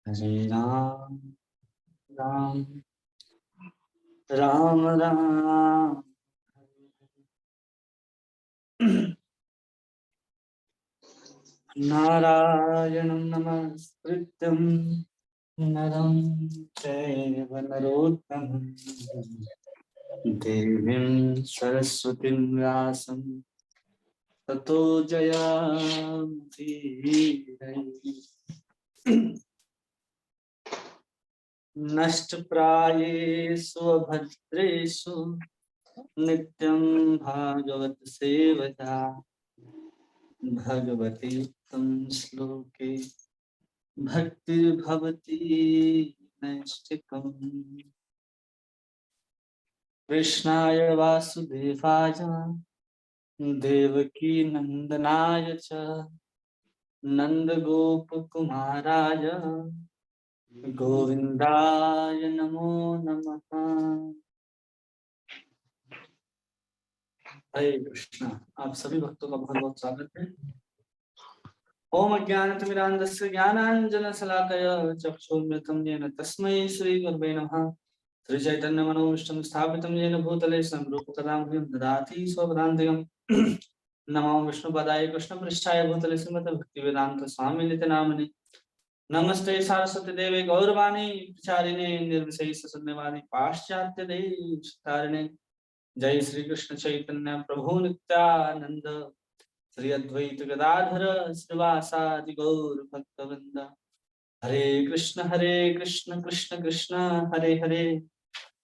हरे राम राम राम राम नारायणं नमस्कृत्यं नरं चैव नरोत्तमं देवीं सरस्वतीं व्यासं ततो जयामुदीरये। नष्टप्रायेषु अभद्रेषु नित्यं भागवत सेवया भगवती तं श्लोके भक्तिर्भवति नैष्ठिकम्। कृष्णाय वासुदेवाय देवकी नंदनाय च नंदगोपकुमाराय गोविंदाय नमो नमः। हरे कृष्णा। आप सभी भक्तों का बहुत बहुत स्वागत है। ओम अज्ञानतिमिरान्धस्य ज्ञानाञ्जनशलाकया चक्षुर्मृतं येन तस्मै श्रीगुरवे नमः। श्रीचैतन्यमनोभीष्टं स्थापितं येन भूतले स्वयं रूपकदां ददाति स्वपदान्तिकम्। नमो विष्णुपदाय कृष्णपृष्ठाय भूतले श्रीमते भक्तिवेदान्त स्वामिनिति नामिने। नमस्ते सरस्वती देवे गौरवाणी प्रचारिणे निर्विशेषशून्यवादी पाश्चात्य देशतारिणे। जय श्री कृष्ण चैतन्य प्रभु नित्यानंद श्री अद्वैत गदाधर श्रीवासादि गौर भक्तवृंद। हरे कृष्ण कृष्ण कृष्ण हरे हरे,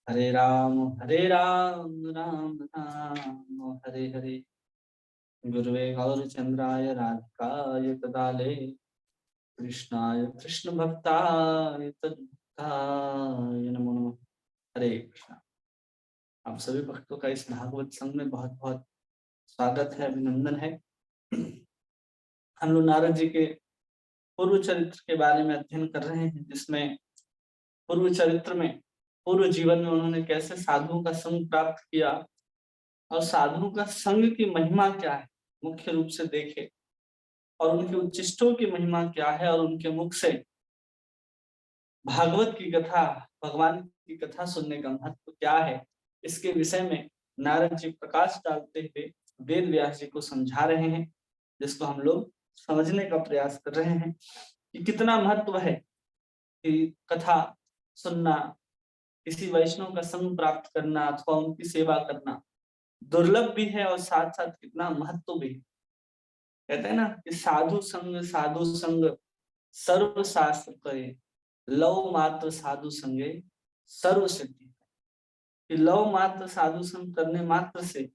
हरे राम राम राम हरे हरे। गुरुवे गौरचंद्राय राधिकाय तदाले कृष्णाय कृष्ण भक्ताय तद्भक्ताय नमो नमः। हरे कृष्णा। आप सभी भक्तों का इस भागवत संघ में बहुत बहुत स्वागत है, अभिनंदन है। हम लोग नारद जी के पूर्व चरित्र के बारे में अध्ययन कर रहे हैं, जिसमें पूर्व चरित्र में पूर्व जीवन में उन्होंने कैसे साधुओं का संग प्राप्त किया और साधुओं का संग की महिमा क्या है मुख्य रूप से देखे, और उनके उच्चिष्टों की महिमा क्या है, और उनके मुख से भागवत की कथा, भगवान की कथा सुनने का महत्व क्या है, इसके विषय में नारद जी प्रकाश डालते हुए वेद व्यास जी को समझा रहे हैं, जिसको हम लोग समझने का प्रयास कर रहे हैं कि कितना महत्व है कि कथा सुनना, किसी वैष्णव का संग प्राप्त करना अथवा उनकी सेवा करना दुर्लभ भी है और साथ साथ कितना महत्व भी है। कहते हैं ना कि साधु संग सर्व शास्त्र करे, लव मात्र साधु संगे सर्व सिद्धि। कि लव मात्र साधु संग करने मात्र से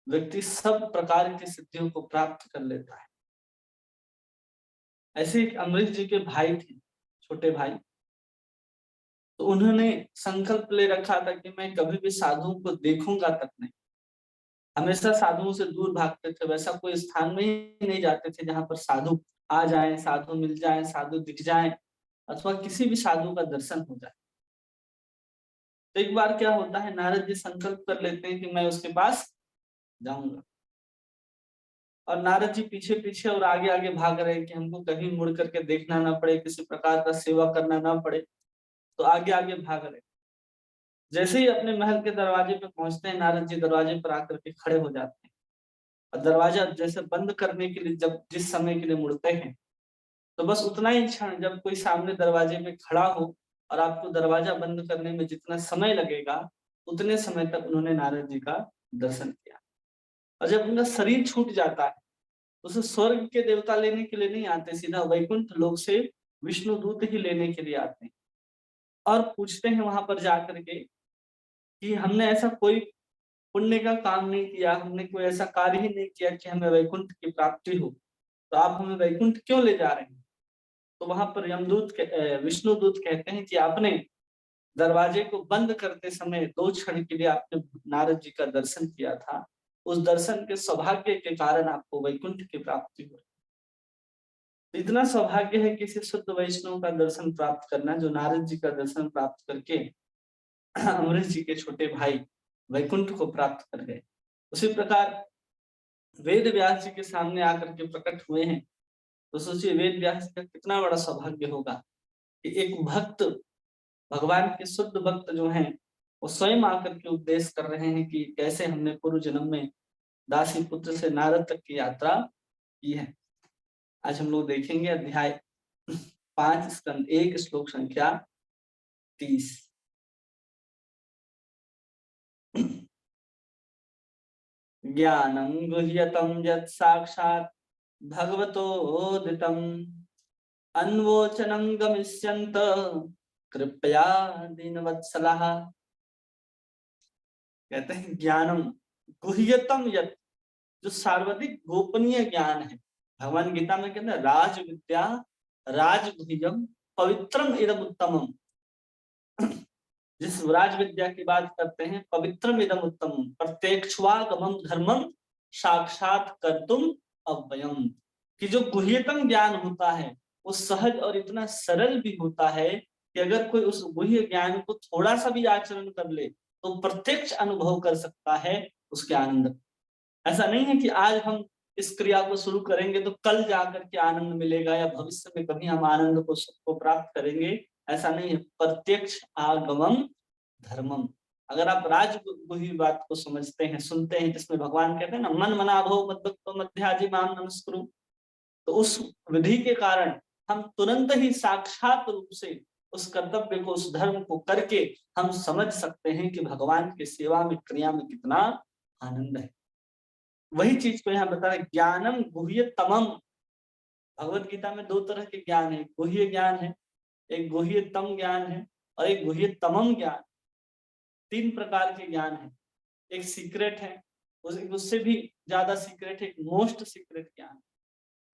व्यक्ति सब प्रकार की सिद्धियों को प्राप्त कर लेता है। ऐसे एक अमरीश जी के भाई थे, छोटे भाई, तो उन्होंने संकल्प ले रखा था कि मैं कभी भी साधुओं को देखूंगा तक नहीं। हमेशा साधुओं से दूर भागते थे, वैसा कोई स्थान में ही नहीं जाते थे जहां पर साधु आ जाएं, साधु मिल जाएं, साधु दिख जाएं अथवा किसी भी साधु का दर्शन हो जाए। तो एक बार क्या होता है, नारद जी संकल्प कर लेते हैं कि मैं उसके पास जाऊंगा, और नारद जी पीछे पीछे और आगे आगे भाग रहे हैं कि हमको कहीं मुड़ करके देखना ना पड़े, किसी प्रकार का सेवा करना ना पड़े, तो आगे आगे भाग रहे। जैसे ही अपने महल के दरवाजे पे पहुंचते हैं, नारद जी दरवाजे पर आकर के खड़े हो जाते हैं, और दरवाजा जैसे बंद करने के लिए जब जिस समय के लिए मुड़ते हैं, तो बस उतना ही क्षण जब कोई सामने दरवाजे पे खड़ा हो और आपको दरवाजा बंद करने में जितना समय लगेगा, उतने समय तक उन्होंने नारद जी का दर्शन किया। और जब उनका शरीर छूट जाता है, तो उसे स्वर्ग के देवता लेने के लिए नहीं आते, सीधा वैकुंठ लोक से विष्णु दूत ही लेने के लिए आते हैं, और पूछते हैं वहां पर जाकर के कि हमने ऐसा कोई पुण्य का काम नहीं किया, हमने कोई ऐसा कार्य ही नहीं किया कि हमें वैकुंठ की प्राप्ति हो, तो आप हमें वैकुंठ क्यों ले जा रहे हैं। तो वहां पर यमदूत विष्णु दूत कहते हैं कि आपने दरवाजे को बंद करते समय 2 क्षण के लिए आपने नारद जी का दर्शन किया था, उस दर्शन के सौभाग्य के कारण आपको वैकुंठ की प्राप्ति हुई। इतना सौभाग्य है किसी शुद्ध वैष्णव का दर्शन प्राप्त करना, जो नारद जी का दर्शन प्राप्त करके अमरीश जी के छोटे भाई वैकुंठ को प्राप्त कर गए। उसी प्रकार वेद व्यास जी के सामने आकर के प्रकट हुए हैं, तो सोचिए वेद व्यास का कितना बड़ा सौभाग्य होगा कि एक भक्त, भगवान के शुद्ध भक्त जो हैं, वो स्वयं आकर के उपदेश कर रहे हैं कि कैसे हमने पूर्व जन्म में दासी पुत्र से नारद तक की यात्रा की है। आज हम लोग देखेंगे अध्याय 5 स्कंद 1 श्लोक संख्या 30। ज्ञानं गुह्यतं यत् साक्षात् भगवतोदितम् अन्वोचनं गमिष्यन्त कृपया दीनवत्सलाः। कहते हैं ज्ञानम गुह्यतम यत्, जो सर्वाधिक गोपनीय ज्ञान है। भगवान गीता में कहते हैं राज विद्या राजगुह्यम पवित्रम इदम उत्तमम। जिस राज विद्या की बात करते हैं, पवित्रम इदम उत्तमम प्रत्यक्षवागमम धर्मम साक्षात कर्तुम अव्ययम, कि जो गुह्यतम ज्ञान होता है वो सहज और इतना सरल भी होता है कि अगर कोई उस गुह्य ज्ञान को थोड़ा सा भी आचरण कर ले तो प्रत्यक्ष अनुभव कर सकता है उसके आनंद। ऐसा नहीं है कि आज हम इस क्रिया को शुरू करेंगे तो कल जाकर के आनंद मिलेगा या भविष्य में कभी हम आनंद को सबको प्राप्त करेंगे, ऐसा नहीं है। प्रत्यक्ष आगमम धर्मम। अगर आप राजगुह्य बात को समझते हैं, सुनते हैं, जिसमें भगवान कहते हैं ना मन मना भव मद्भक्तो मध्याजी माम नमस्कुरु, तो उस विधि के कारण हम तुरंत ही साक्षात रूप से उस कर्तव्य को, उस धर्म को करके हम समझ सकते हैं कि भगवान की सेवा में, क्रिया में कितना आनंद है। वही चीज को यहाँ बता रहे, ज्ञानम गुह्यतमम। भगवत गीता में 2 तरह के ज्ञान है, गुह्य ज्ञान है, एक गुह्यतम ज्ञान है और एक गुह्यतमम ज्ञान। 3 प्रकार के ज्ञान है। एक सीक्रेट है, उससे भी ज्यादा सीक्रेट है, एक मोस्ट सीक्रेट ज्ञान।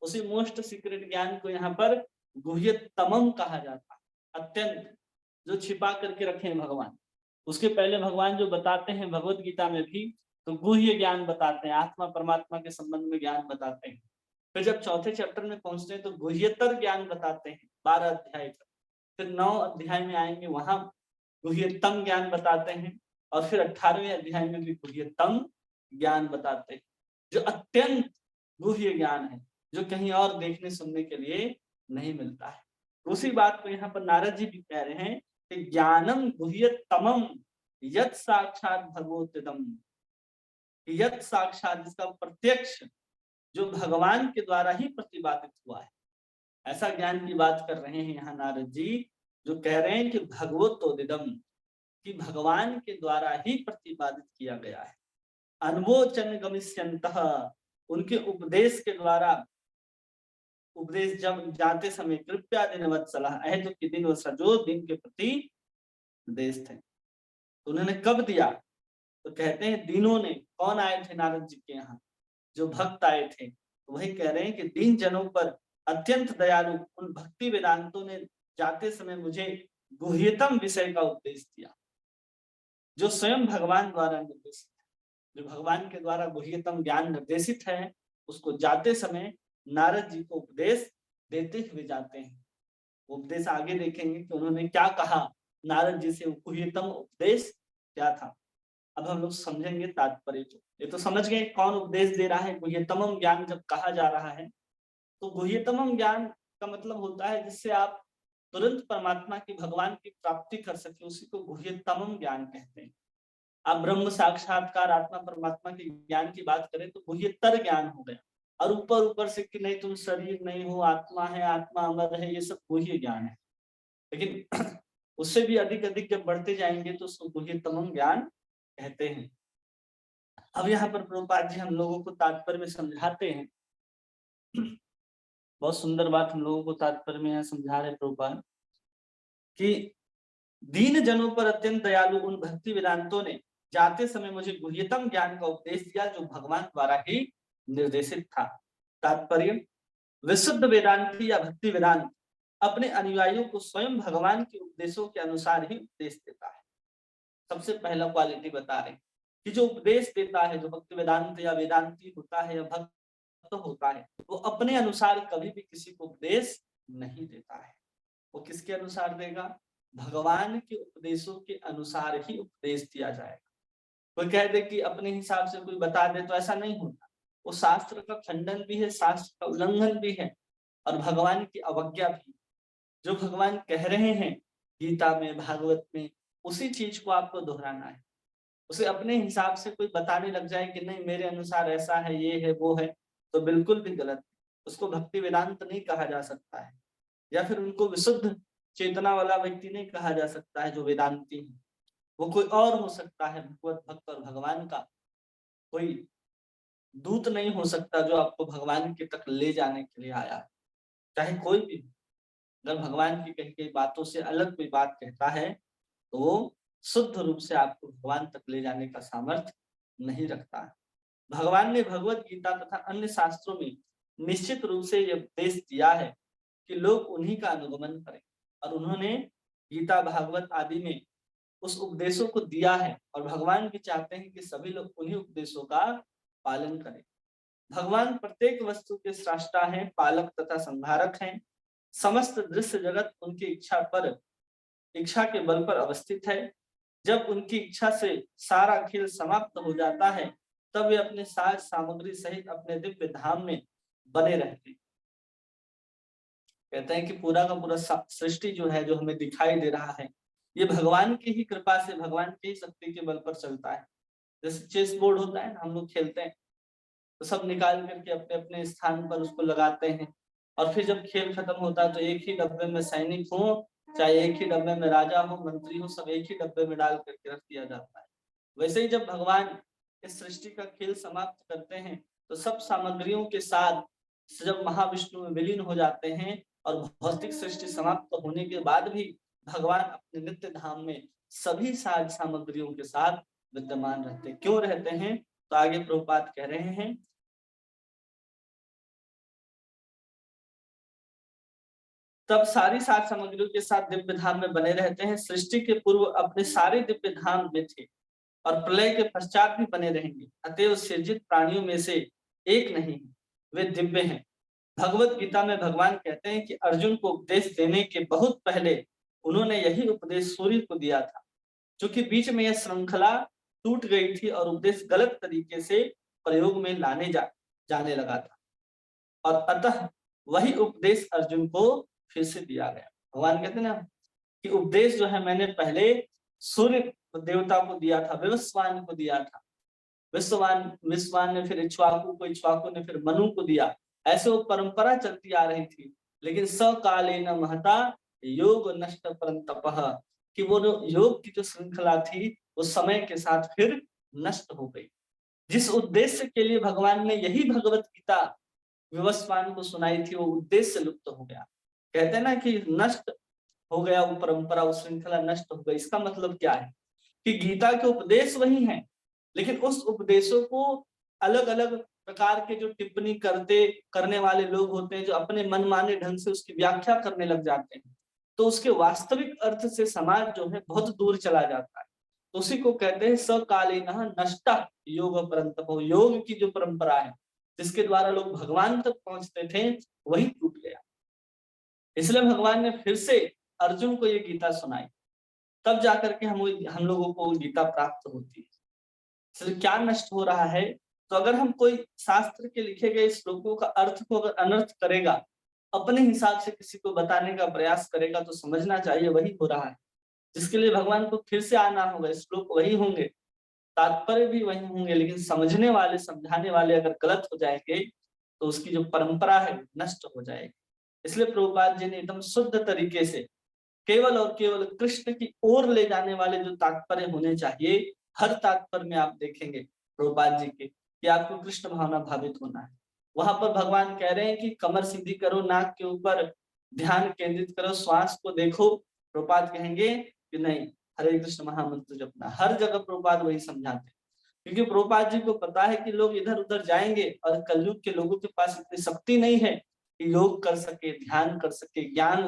उसी मोस्ट सीक्रेट ज्ञान को यहाँ पर गुह्यतमम कहा जाता है, अत्यंत, जो छिपा करके रखे हैं भगवान। उसके पहले भगवान जो बताते हैं भगवत गीता में भी, तो गुह्य ज्ञान बताते हैं, आत्मा परमात्मा के संबंध में ज्ञान बताते हैं। फिर जब चौथे चैप्टर में पहुंचते हैं तो गुह्यतर ज्ञान बताते हैं 12 अध्याय तक। फिर 9 अध्याय में आएंगे, वहां गुह्यतम ज्ञान बताते हैं, और फिर 18वें अध्याय में भी गुह्यतम ज्ञान बताते हैं, जो अत्यंत गुह्य ज्ञान है, जो कहीं और देखने सुनने के लिए नहीं मिलता है। उसी बात को यहाँ पर नारद जी भी कह रहे हैं कि ज्ञानम गुह्यतमम यत् साक्षात भगवोत्तम, यत् साक्षात, जिसका प्रत्यक्ष, जो भगवान के द्वारा ही प्रतिपादित हुआ है, ऐसा ज्ञान की बात कर रहे हैं यहाँ नारद जी, जो कह रहे हैं कि भगवतोदिदम, कि भगवान के द्वारा ही प्रतिपादित किया गया है। अनवोचन गमिष्यन्तः, उनके उपदेश के द्वारा, उपदेश जब जाते समय कृपया दीनवत्सलाः, अहेतु कि दीनवत्सला, जो दिन के प्रति उपदेश थे। तो उन्होंने कब दिया? तो कहते हैं दीनों ने। कौन आए थे नारद जी के यहाँ? जो भक्त आए थे। तो वही कह रहे हैं कि दीन जनों पर अत्यंत दयालु उन भक्ति वेदांतों ने जाते समय मुझे गुह्यतम विषय का उपदेश दिया, जो स्वयं भगवान द्वारा निर्देशित है। जो भगवान के द्वारा गुह्यतम ज्ञान निर्देशित है, उसको जाते समय नारद जी को उपदेश देते हुए जाते हैं। उपदेश आगे देखेंगे कि उन्होंने क्या कहा नारद जी से, गुह्यतम उपदेश क्या था। अब हम लोग समझेंगे तात्पर्य को। ये तो समझ गए कौन उपदेश दे रहा है। गुह्यतमम ज्ञान जब कहा जा रहा है तो गुह्यतमम ज्ञान का मतलब होता है जिससे आप तुरंत परमात्मा की, भगवान की प्राप्ति कर सके, उसी को गुह्यतमम ज्ञान कहते हैं। आप ब्रह्म साक्षात्कार, आत्मा परमात्मा के ज्ञान की बात करें तो गुह्यतर ज्ञान हो गया। और ऊपर ऊपर से कि नहीं तुम शरीर नहीं हो, आत्मा है, आत्मा अमर है, ये सब गुह्य ज्ञान है। लेकिन उससे भी अधिक अधिक जब बढ़ते जाएंगे तो उसको गुह्यतमम ज्ञान कहते हैं। अब यहाँ पर प्रभुपाद जी हम लोगों को तात्पर्य में समझाते हैं, बहुत सुंदर बात हम लोगों को तात्पर्य में यहाँ समझा रहे प्रभुपाद, कि दीन जनों पर अत्यंत दयालु उन भक्ति वेदांतों ने जाते समय मुझे गुह्यतम ज्ञान का उपदेश दिया, जो भगवान द्वारा ही निर्देशित था। तात्पर्य, विशुद्ध वेदांती या भक्ति वेदांत अपने अनुयायियों को स्वयं भगवान के उपदेशों के अनुसार ही उपदेश देता है। सबसे पहला क्वालिटी बता रहे कि जो उपदेश देता है, जो भक्ति वेदांत या वेदांती होता है या भक्त होता है, वो अपने अनुसार कभी भी किसी को उपदेश नहीं देता है। वो किसके अनुसार देगा? भगवान के उपदेशों के अनुसार ही उपदेश दिया जाएगा। कोई कह दे कि अपने हिसाब से कोई बता दे, तो ऐसा नहीं होता। वो शास्त्र का खंडन भी है, शास्त्र का उल्लंघन भी है और भगवान की अवज्ञा भी। जो भगवान कह रहे हैं गीता में, भागवत में, उसी चीज को आपको दोहराना है। उसे अपने हिसाब से कोई बताने लग जाए कि नहीं मेरे अनुसार ऐसा है, ये है, वो है, तो बिल्कुल भी गलत। उसको भक्ति वेदांत नहीं कहा जा सकता है, या फिर उनको विशुद्ध चेतना वाला व्यक्ति नहीं कहा जा सकता है जो वेदांती है। वो कोई और हो सकता है, भगवत भक्त और भगवान का कोई दूत नहीं हो सकता जो आपको भगवान के तक ले जाने के लिए आया है। चाहे कोई भी, अगर भगवान की कही गई बातों से अलग कोई बात कहता है तो वो शुद्ध रूप से आपको भगवान तक ले जाने का सामर्थ्य नहीं रखता है। भगवान ने भगवत गीता तथा अन्य शास्त्रों में निश्चित रूप से यह उपदेश दिया है कि लोग उन्हीं का अनुगमन करें, और उन्होंने गीता भागवत आदि में उस उपदेशों को दिया है, और भगवान भी चाहते हैं कि सभी लोग उन्हीं उपदेशों का पालन करें। भगवान प्रत्येक वस्तु के सृष्टा हैं, पालक तथा संहारक हैं। समस्त दृश्य जगत उनकी इच्छा के बल पर अवस्थित है। जब उनकी इच्छा से सारा खेल समाप्त हो जाता है तब वे अपने साज सामग्री सहित अपने दिव्य धाम में बने रहते हैं। कहते हैं कि पूरा का पूरा सृष्टि जो है, जो हमें दिखाई दे रहा है, ये भगवान की ही कृपा से, भगवान की ही शक्ति के बल पर चलता है। जैसे चेस बोर्ड होता है ना, हम लोग खेलते हैं तो सब निकाल करके अपने अपने स्थान पर उसको लगाते हैं, और फिर जब खेल खत्म होता है तो एक ही डब्बे में सैनिक हो, चाहे एक ही डब्बे में राजा हो, मंत्री हो, सब एक ही डब्बे में डाल करके रख दिया जाता है। वैसे ही जब भगवान इस सृष्टि का खेल समाप्त करते हैं तो सब सामग्रियों के साथ जब महाविष्णु में विलीन हो जाते हैं, और भौतिक सृष्टि समाप्त होने के बाद भी भगवान अपने नित्य धाम में सभी साज सामग्रियों के साथ विद्यमान रहते हैं। क्यों रहते हैं? तो आगे प्रभुपाद कह रहे हैं, तब सारी सात सामग्रियों के साथ दिव्य धाम में बने रहते हैं। सृष्टि के पूर्व अपने सारे दिव्य धाम में थे और प्रलय के पश्चात भी बने रहेंगे। अतएव सृजित प्राणियों में से एक नहीं, वे दिव्य हैं। भगवत गीता में भगवान कहते हैं कि अर्जुन को उपदेश देने के बहुत पहले उन्होंने यही उपदेश सूर्य को दिया था, क्योंकि बीच में यह श्रृंखला टूट गई थी और उपदेश गलत तरीके से प्रयोग में जाने लगा था, और अतः वही उपदेश अर्जुन को फिर से दिया गया। भगवान कहते हैं ना कि उपदेश जो है मैंने पहले सूर्य देवता को दिया था, विवस्वान को दिया था, विश्वान ने फिर इक्ष्वाकु को, इक्ष्वाकु ने फिर मनु को दिया। ऐसे वो परंपरा चलती आ रही थी, लेकिन सकालेन महता योग नष्ट परंतपः, कि वो जो योग की जो श्रृंखला थी वो समय के साथ फिर नष्ट हो गई। जिस उद्देश्य के लिए भगवान ने यही भगवत गीता विवस्वान को सुनाई थी, वो उद्देश्य लुप्त हो गया। कहते हैं ना कि नष्ट हो गया वो परंपरा, वो श्रृंखला नष्ट हो गई। इसका मतलब क्या है कि गीता के उपदेश वही हैं, लेकिन उस उपदेशों को अलग अलग प्रकार के जो टिप्पणी करने वाले लोग होते हैं, जो अपने मनमाने ढंग से उसकी व्याख्या करने लग जाते हैं, तो उसके वास्तविक अर्थ से समाज जो है बहुत दूर चला जाता है। तो उसी को कहते हैं सकालीनः नष्टा योग परंतपो। योग की जो परंपरा है जिसके द्वारा लोग भगवान तक पहुंचते थे, वही टूट गया। इसलिए भगवान ने फिर से अर्जुन को ये गीता सुनाई, तब जाकर के हम लोगों को गीता प्राप्त होती है। इसलिए क्या नष्ट हो रहा है? तो अगर हम कोई शास्त्र के लिखे गए श्लोकों का अर्थ को अगर अनर्थ करेगा, अपने हिसाब से किसी को बताने का प्रयास करेगा, तो समझना चाहिए वही हो रहा है, जिसके लिए भगवान को फिर से आना होगा। श्लोक वही होंगे, तात्पर्य भी वही होंगे, लेकिन समझने वाले, समझाने वाले अगर गलत हो जाएंगे तो उसकी जो परंपरा है नष्ट हो जाएगी। इसलिए प्रभुपाद जी ने एकदम शुद्ध तरीके से केवल और केवल कृष्ण की ओर ले जाने वाले जो तात्पर्य होने चाहिए, हर तात्पर्य में आप देखेंगे प्रभुपाद जी के कि आपको कृष्ण भावना भावित होना है। वहां पर भगवान कह रहे हैं कि कमर सीधी करो, नाक के ऊपर ध्यान केंद्रित करो, श्वास को देखो। प्रभुपाद कहेंगे कि नहीं, हरे कृष्ण महामंत्र जपना। हर जगह प्रभुपाद वही समझाते हैं, क्योंकि प्रभुपाद जी को पता है कि लोग इधर उधर जाएंगे और कलयुग के लोगों के पास इतनी शक्ति नहीं है कि योग कर सके, ध्यान कर सके, ज्ञान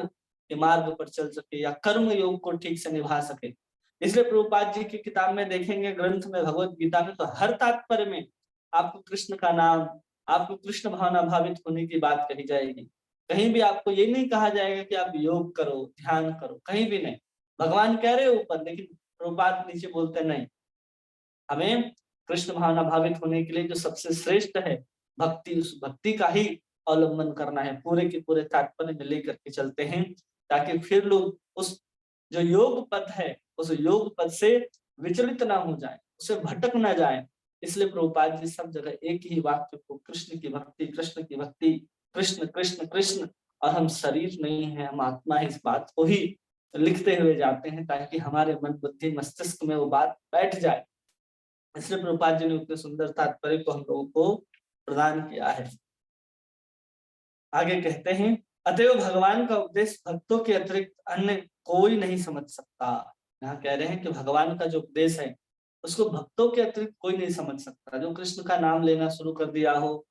के मार्ग पर चल सके, या कर्म योग को ठीक से निभा सके। इसलिए प्रभुपाद जी की किताब में देखेंगे, ग्रंथ में, भगवत गीता में, तो हर तात्पर्य में आपको कृष्ण का नाम, आपको कृष्ण भावना भावित होने की बात कही जाएगी। कहीं भी आपको ये नहीं कहा जाएगा कि आप योग करो, ध्यान करो, कहीं भी नहीं। भगवान कह रहे ऊपर, लेकिन प्रभुपाद नीचे बोलते नहीं। हमें कृष्ण भावना भावित होने के लिए जो सबसे श्रेष्ठ है भक्ति, उस भक्ति का ही अवलंबन करना है। पूरे के पूरे तात्पर्य में लेकर के चलते हैं। ताकि फिर लोग उस जो योग पथ है उस योग पथ से विचलित ना हो जाए, उसे भटक ना जाए। इसलिए प्रभुपाद जी सब जगह एक ही वाक्य को, कृष्ण की भक्ति, कृष्ण की भक्ति, कृष्ण कृष्ण कृष्ण, और हम शरीर नहीं है, हम आत्मा है, इस बात को ही लिखते हुए जाते हैं ताकि हमारे मन बुद्धि मस्तिष्क में वो बात बैठ जाए। इसलिए प्रभुपाद जी ने उतने सुंदर तात्पर्य को हम लोगों को प्रदान किया है। आगे कहते हैं, अतएव भगवान का उपदेश भक्तों के अतिरिक्त अन्य कोई नहीं समझ सकता। यहाँ कह रहे हैं कि भगवान का जो उपदेश है उसको भक्तों के अतिरिक्त कोई नहीं समझ सकता। जो कृष्ण का नाम लेना शुरू कर दिया हो,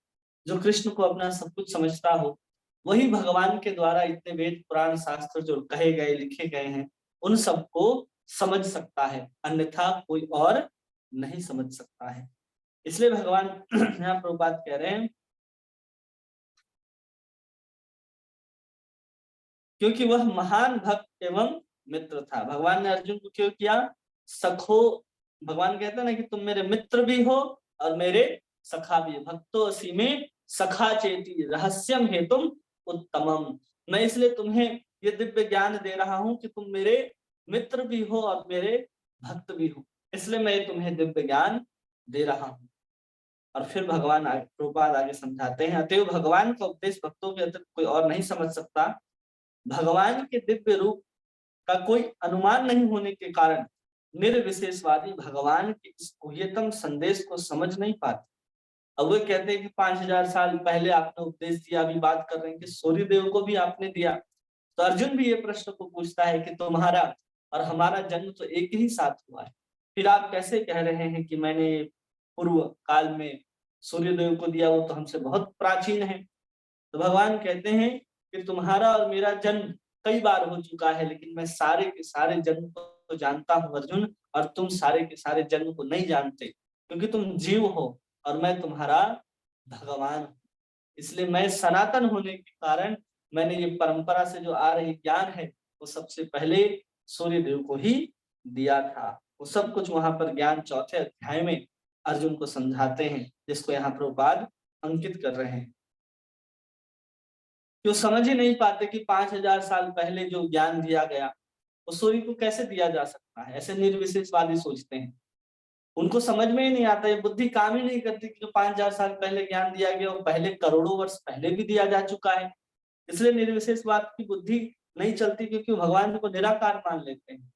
जो कृष्ण को अपना सब कुछ समझता हो, वही भगवान के द्वारा इतने वेद पुराण शास्त्र जो कहे गए लिखे गए हैं उन सबको समझ सकता है, अन्यथा कोई और नहीं समझ सकता है। इसलिए भगवान यहाँ प्रभुपाद कह रहे हैं, क्योंकि वह महान भक्त एवं मित्र था। भगवान ने अर्जुन को क्यों किया? सखो, भगवान कहते हैं ना कि तुम मेरे मित्र भी हो और मेरे सखा भी। भक्तो असी में सखा चेती रहस्यम हेतुम उत्तमम। मैं इसलिए तुम्हें ये दिव्य ज्ञान दे रहा हूं कि तुम मेरे मित्र भी हो और मेरे भक्त भी हो, इसलिए मैं तुम्हें दिव्य ज्ञान दे रहा हूं। और फिर भगवान प्रभुपाद आगे समझाते हैं, अतएव भगवान का उपदेश भक्तों के अतिरिक्त कोई और नहीं समझ सकता। भगवान के दिव्य रूप का कोई अनुमान नहीं होने के कारण निर्विशेषवादी भगवान के इस गुह्यतम संदेश को समझ नहीं पाते। अब वो कहते हैं कि 5000 साल पहले आपने उपदेश दिया, अभी बात कर रहे हैं कि सूर्य देव को भी आपने दिया। तो अर्जुन भी ये प्रश्न को पूछता है कि तुम्हारा और हमारा जन्म तो एक ही साथ हुआ है, फिर आप कैसे कह रहे हैं कि मैंने पूर्व काल में सूर्य देव को दिया, वो तो हमसे बहुत प्राचीन है। तो भगवान कहते हैं कि तुम्हारा और मेरा जन्म कई बार हो चुका है, लेकिन मैं सारे के सारे जन्म को जानता हूं अर्जुन, और तुम सारे के सारे जन्म को नहीं जानते, क्योंकि तुम जीव हो और मैं तुम्हारा भगवान हूं। इसलिए मैं सनातन होने के कारण मैंने ये परंपरा से जो आ रही ज्ञान है वो सबसे पहले सूर्य देव को ही दिया था। वो सब कुछ वहां पर ज्ञान चौथे अध्याय में अर्जुन को समझाते हैं, जिसको यहाँ प्रभुपाद अंकित कर रहे हैं। जो समझ ही नहीं पाते कि 5000 साल पहले जो ज्ञान दिया गया वो सूर्य को कैसे दिया जा सकता है, ऐसे निर्विशेषवादी सोचते हैं। उनको समझ में ही नहीं आता, ये बुद्धि काम ही नहीं करती कि जो 5000 साल पहले ज्ञान दिया गया वो पहले करोड़ों वर्ष पहले भी दिया जा चुका है। इसलिए निर्विशेषवाद की बुद्धि नहीं चलती, क्योंकि भगवान को निराकार मान लेते हैं।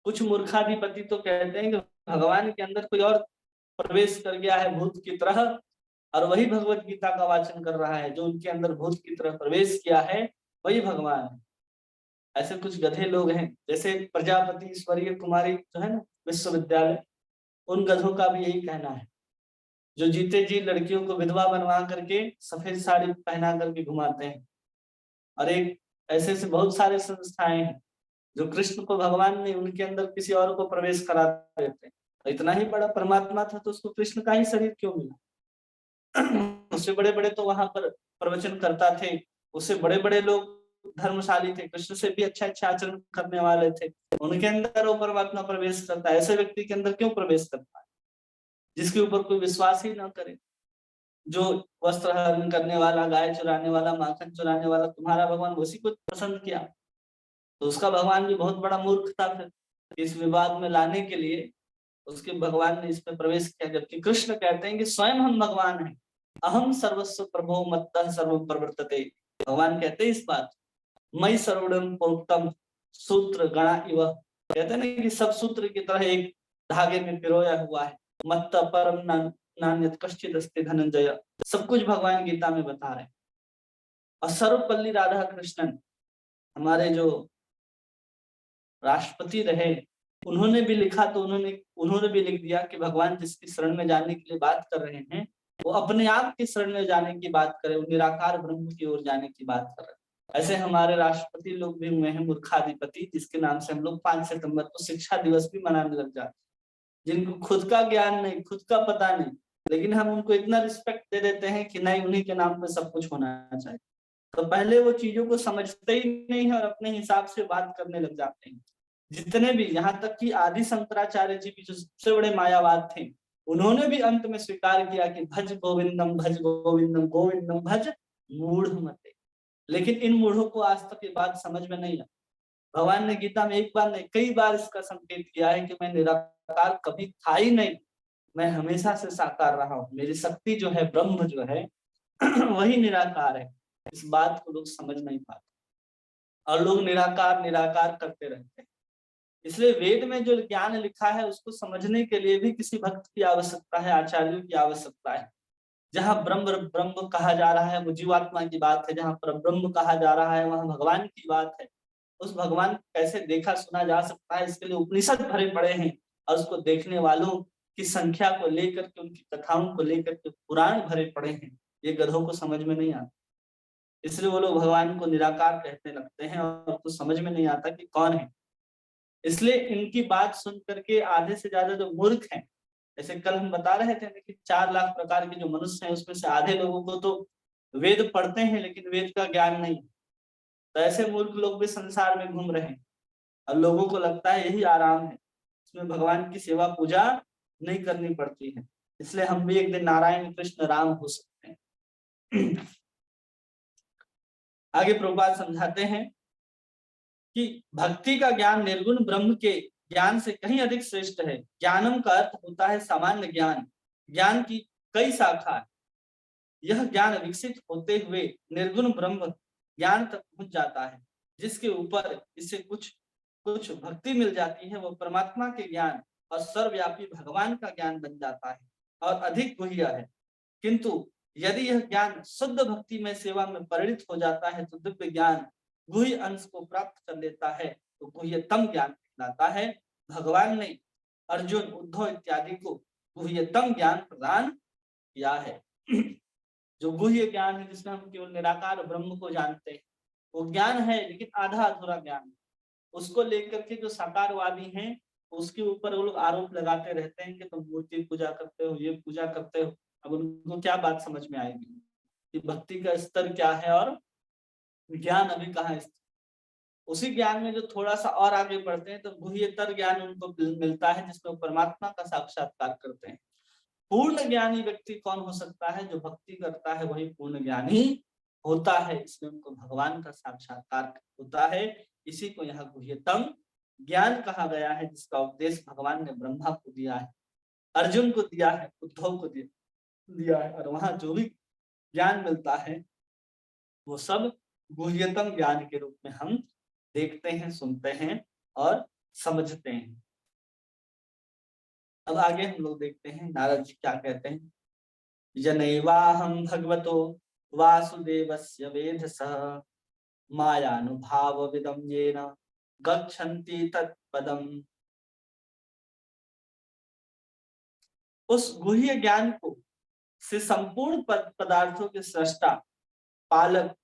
कुछ मूर्खाधिपति तो कहते हैं कि भगवान के अंदर कोई और प्रवेश कर गया है भूत की तरह, और वही भगवत गीता का वाचन कर रहा है। जो उनके अंदर भूत की तरह प्रवेश किया है वही भगवान है। ऐसे कुछ गधे लोग हैं, जैसे प्रजापति ईश्वरीय कुमारी जो है ना विश्वविद्यालय, उन गधों का भी यही कहना है, जो जीते जी लड़कियों को विधवा बनवा करके सफेद साड़ी पहना करके घुमाते हैं। और एक ऐसे से बहुत सारे संस्थाएं हैं जो कृष्ण को भगवान ने उनके अंदर किसी और को प्रवेश करा देते हैं। तो इतना ही बड़ा परमात्मा था तो उसको कृष्ण का ही शरीर क्यों मिला? उससे बड़े बड़े तो वहां पर प्रवचन करता थे, उससे बड़े बड़े लोग धर्मशाली थे, कृष्ण से भी अच्छा अच्छा आचरण करने वाले थे, उनके अंदर वो परमात्मा प्रवेश करता है। ऐसे व्यक्ति के अंदर क्यों प्रवेश करता है जिसके ऊपर कोई विश्वास ही ना करे? जो वस्त्र हरण करने वाला, गाय चुराने वाला, माखन चुराने वाला तुम्हारा भगवान उसी को पसंद किया, तो उसका भगवान भी बहुत बड़ा मूर्ख था। फिर इस विवाद में लाने के लिए उसके भगवान ने इसमें प्रवेश किया, जबकि कृष्ण कहते हैं कि स्वयं हम भगवान हैं, अहम सर्वस्व प्रभो मत्तः सर्वं प्रवर्तते। भगवान कहते हैं इस बात, मई सर्वणम प्रोक्तम सूत्र गणा इव, कहते हैं ना कि सब सूत्र की तरह एक धागे में पिरोया हुआ है। मत्तः परम नान्यत् कश्चित् अस्ति धनंजय, सब कुछ भगवान गीता में बता रहे हैं। और सर्वपल्ली राधा कृष्णन हमारे जो राष्ट्रपति रहे, उन्होंने भी लिखा, तो उन्होंने भी लिख दिया कि भगवान जिसकी शरण में जाने के लिए बात कर रहे हैं वो अपने आप की शरण में जाने की बात करे, वो निराकार ब्रह्म की ओर जाने की बात कर रहे हैं। ऐसे हमारे राष्ट्रपति लोग भी हुए हैं मूर्खाधिपति, जिसके नाम से हम लोग 5 सितंबर को शिक्षा दिवस भी मनाने लग जाते, जिनको खुद का ज्ञान नहीं, खुद का पता नहीं, लेकिन हम उनको इतना रिस्पेक्ट दे देते हैं कि नहीं उन्हीं के नाम पे सब कुछ होना चाहिए। तो पहले वो चीजों को समझते ही नहीं है और अपने हिसाब से बात करने लग जाते हैं। जितने भी, यहाँ तक कि आदि शंकराचार्य जी भी जो सबसे बड़े मायावाद थे, उन्होंने भी अंत में स्वीकार किया कि भज गोविंदम गोविंदम भज मूढ़ मते। लेकिन इन मूढ़ों को आज तक ये बात समझ में नहीं आई। भगवान ने गीता में एक बार नहीं कई बार इसका संकेत किया है कि मैं निराकार कभी था ही नहीं, मैं हमेशा से साकार रहा हूँ, मेरी शक्ति जो है, ब्रह्म जो है वही निराकार है। इस बात को लोग समझ नहीं पाते और लोग निराकार निराकार करते रहते हैं। इसलिए वेद में जो ज्ञान लिखा है उसको समझने के लिए भी किसी भक्त की आवश्यकता है, आचार्यों की आवश्यकता है। जहाँ ब्रह्म ब्रह्म कहा जा रहा है वो जीवात्मा की बात है, जहाँ पर ब्रह्म कहा जा रहा है वहाँ भगवान की बात है। उस भगवान को कैसे देखा सुना जा सकता है, इसके लिए उपनिषद भरे पड़े हैं और उसको देखने वालों की संख्या को लेकर के, उनकी कथाओं को लेकर के पुराण भरे पड़े हैं। ये गधों को समझ में नहीं आता, इसलिए वो लोग भगवान को निराकार कहने लगते हैं और कुछ समझ में नहीं आता कि कौन है। इसलिए इनकी बात सुन करके आधे से ज्यादा जो मूर्ख हैं, जैसे कल हम बता रहे थे कि 4 लाख प्रकार के जो मनुष्य हैं उसमें से आधे लोगों को तो वेद पढ़ते हैं लेकिन वेद का ज्ञान नहीं। तो ऐसे मूर्ख लोग भी संसार में घूम रहे हैं और लोगों को लगता है यही आराम है, इसमें भगवान की सेवा पूजा नहीं करनी पड़ती है, इसलिए हम भी एक दिन नारायण कृष्ण राम हो सकते हैं। आगे प्रभुपाद समझाते हैं कि भक्ति का ज्ञान निर्गुण ब्रह्म के ज्ञान से कहीं अधिक श्रेष्ठ है। ज्ञानम का अर्थ होता है सामान्य ज्ञान, ज्ञान की कई शाखा है। यह ज्ञान विकसित होते हुए निर्गुण ब्रह्म ज्ञान तक पहुंच जाता है, जिसके ऊपर इससे कुछ कुछ भक्ति मिल जाती है, वो परमात्मा के ज्ञान और सर्वव्यापी भगवान का ज्ञान बन जाता है और अधिक गुह्य है। किंतु यदि यह ज्ञान शुद्ध भक्ति में सेवा में परिणित हो जाता है तो दिव्य ज्ञान गुह्य अंश को प्राप्त कर लेता है, तो गुह्यतम ज्ञान कहलाता है। भगवान ने अर्जुन उद्धव इत्यादि को गुह्यतम ज्ञान प्रदान किया है। जो गुह्य ज्ञान है जिसमें हम केवल निराकार ब्रह्म को जानते हैं, वो ज्ञान है लेकिन आधा अधूरा ज्ञान। उसको लेकर के जो साकारवादी हैं उसके ऊपर वो लोग आरोप लगाते रहते हैं कि तुम मूर्ति पूजा करते हो, ये पूजा करते हो। अब उनको क्या बात समझ में आएगी कि भक्ति का स्तर क्या है और ज्ञान अभी कहाँ है। उसी ज्ञान में जो थोड़ा सा और आगे बढ़ते हैं तो गुह्यतर ज्ञान उनको मिलता है जिसमें परमात्मा का साक्षात्कार करते हैं। पूर्ण ज्ञानी व्यक्ति कौन हो सकता है? जो भक्ति करता है वही पूर्ण ज्ञानी होता है, इसमें उनको भगवान का साक्षात्कार होता है। इसी को यहाँ गुह्यतम ज्ञान कहा गया है, जिसका उपदेश भगवान ने ब्रह्मा को दिया है, अर्जुन को दिया है, उद्धव को दिया है। और वहां जो भी ज्ञान मिलता है वो सब गुह्यतम ज्ञान के रूप में हम देखते हैं, सुनते हैं और समझते हैं। अब आगे हम लोग देखते हैं नारद जी क्या कहते हैं। जनैवाहं भगवतो वासुदेवस्य वेधसः मायानुभावविदं येन गच्छन्ति तत्पदम्। उस गुह्य ज्ञान को से संपूर्ण पदार्थों के सृष्टा, पालक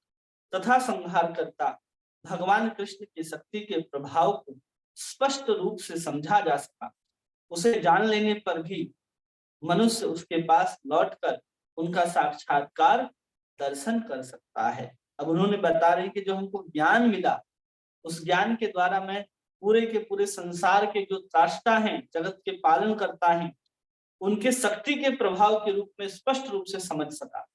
तथा संहार करता भगवान कृष्ण की शक्ति के प्रभाव को स्पष्ट रूप से समझा जा सका। उसे जान लेने पर भी मनुष्य उसके पास लौटकर उनका साक्षात्कार दर्शन कर सकता है। अब उन्होंने बता रहे कि जो हमको ज्ञान मिला, उस ज्ञान के द्वारा मैं पूरे के पूरे संसार के जो त्राष्टा हैं, जगत के पालन करता है, उनके शक्ति के प्रभाव के रूप में स्पष्ट रूप से समझ सका।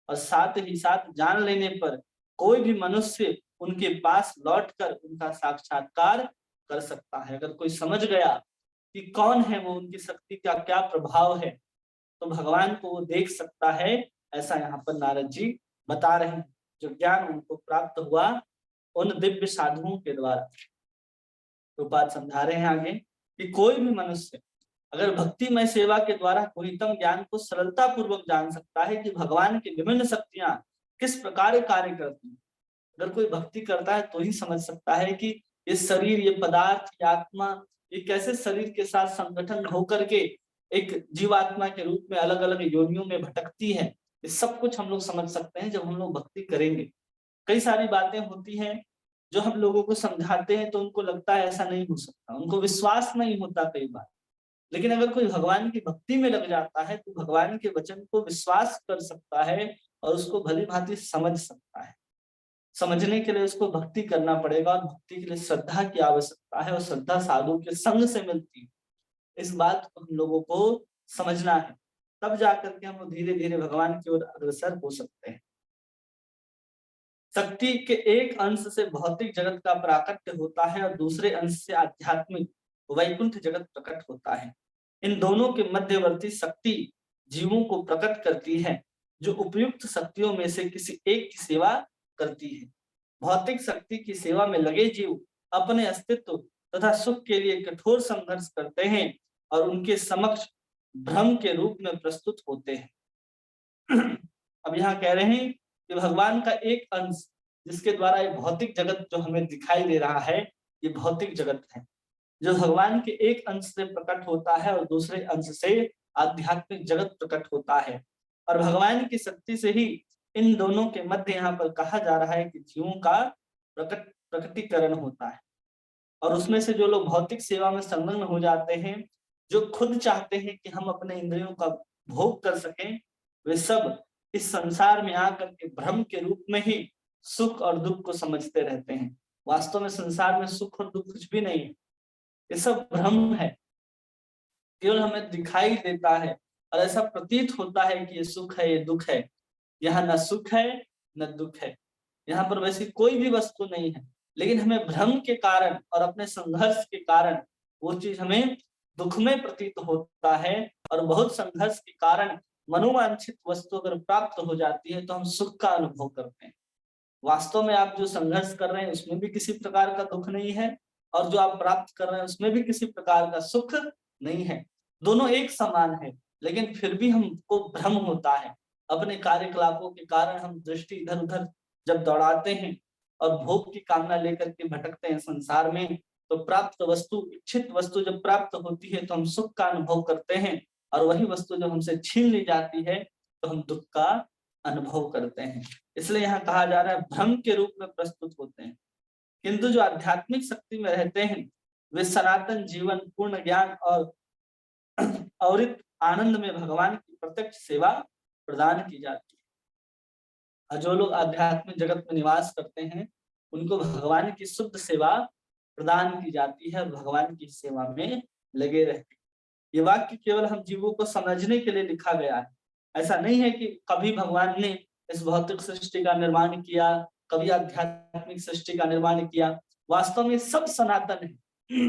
और साथ ही साथ जान लेने पर कोई भी मनुष्य उनके पास लौटकर उनका साक्षात्कार कर सकता है। अगर कोई समझ गया कि कौन है वो, उनकी शक्ति का क्या प्रभाव है, तो भगवान को वो देख सकता है। ऐसा यहाँ पर नारद जी बता रहे हैं, जो ज्ञान उनको प्राप्त हुआ उन दिव्य साधुओं के द्वारा। तो बात समझा रहे हैं आगे कि कोई भी मनुष्य अगर भक्तिमय सेवा के द्वारा गुह्यतम ज्ञान को सरलता पूर्वक जान सकता है कि भगवान की विभिन्न शक्तियां किस प्रकार कार्य करती हैं। अगर कोई भक्ति करता है तो ही समझ सकता है कि ये शरीर, ये पदार्थ, ये आत्मा, ये कैसे शरीर के साथ संगठन होकर के एक जीवात्मा के रूप में अलग अलग योनियों में भटकती है। ये सब कुछ हम लोग समझ सकते हैं जब हम लोग भक्ति करेंगे। कई सारी बातें होती हैं जो हम लोगों को समझाते हैं तो उनको लगता है ऐसा नहीं हो सकता, उनको विश्वास नहीं होता कई बार। लेकिन अगर कोई भगवान की भक्ति में लग जाता है तो भगवान के वचन को विश्वास कर सकता है और उसको भली भांति समझ सकता है। समझने के लिए उसको भक्ति करना पड़ेगा और भक्ति के लिए श्रद्धा की आवश्यकता है और श्रद्धा साधु के संग से मिलती है। इस बात को हम लोगों को समझना है, तब जाकर के हम धीरे धीरे भगवान की ओर अग्रसर हो सकते हैं। शक्ति के एक अंश से भौतिक जगत का प्राकट्य होता है और दूसरे अंश से आध्यात्मिक वैकुंठ जगत प्रकट होता है। इन दोनों के मध्यवर्ती शक्ति जीवों को प्रकट करती है, जो उपयुक्त शक्तियों में से किसी एक की सेवा करती है। भौतिक शक्ति की सेवा में लगे जीव अपने अस्तित्व तथा सुख के लिए कठोर संघर्ष करते हैं और उनके समक्ष भ्रम के रूप में प्रस्तुत होते हैं। अब यहाँ कह रहे हैं कि भगवान का एक अंश जिसके द्वारा ये भौतिक जगत जो हमें दिखाई दे रहा है, ये भौतिक जगत है, जो भगवान के एक अंश से प्रकट होता है और दूसरे अंश से आध्यात्मिक जगत प्रकट होता है। और भगवान की शक्ति से ही इन दोनों के मध्य यहाँ पर कहा जा रहा है कि जीवों का प्रकटीकरण होता है। और उसमें से जो लोग भौतिक सेवा में संलग्न हो जाते हैं, जो खुद चाहते हैं कि हम अपने इंद्रियों का भोग कर सकें, वे सब इस संसार में आकर के भ्रम के रूप में ही सुख और दुख को समझते रहते हैं। वास्तव में संसार में सुख और दुख कुछ भी नहीं है, ये सब भ्रम है, केवल हमें दिखाई देता है और ऐसा प्रतीत होता है कि ये सुख है, ये दुख है। यहाँ न सुख है न दुख है, यहाँ पर वैसी कोई भी वस्तु नहीं है, लेकिन हमें भ्रम के कारण और अपने संघर्ष के कारण वो चीज हमें दुख में प्रतीत होता है। और बहुत संघर्ष के कारण मनोवांछित वस्तु अगर प्राप्त हो जाती है तो हम सुख का अनुभव करते हैं। वास्तव में आप जो संघर्ष कर रहे हैं उसमें भी किसी प्रकार का दुख नहीं है, और जो आप प्राप्त कर रहे हैं उसमें भी किसी प्रकार का सुख नहीं है। दोनों एक समान है, लेकिन फिर भी हमको भ्रम होता है। अपने कार्यकलापों के कारण हम दृष्टि इधर उधर जब दौड़ाते हैं और भोग की कामना लेकर के भटकते हैं संसार में, तो प्राप्त वस्तु, इच्छित वस्तु जब प्राप्त होती है तो हम सुख का अनुभव करते हैं, और वही वस्तु जब हमसे छीन ली जाती है तो हम दुख का अनुभव करते हैं। इसलिए यहाँ कहा जा रहा है भ्रम के रूप में प्रस्तुत होते हैं। किंतु जो आध्यात्मिक शक्ति में रहते हैं वे सनातन जीवन, पूर्ण ज्ञान और अविरत आनंद में भगवान की प्रत्यक्ष सेवा प्रदान की जाती है। और जो लोग आध्यात्मिक जगत में निवास करते हैं उनको भगवान की शुद्ध सेवा प्रदान की जाती है और भगवान की सेवा में लगे रहते हैं। ये वाक्य केवल हम जीवों को समझने के लिए लिखा गया है। ऐसा नहीं है कि कभी भगवान ने इस भौतिक सृष्टि का निर्माण किया, कभी आध्यात्मिक सृष्टि का निर्माण किया। वास्तव में सब सनातन है।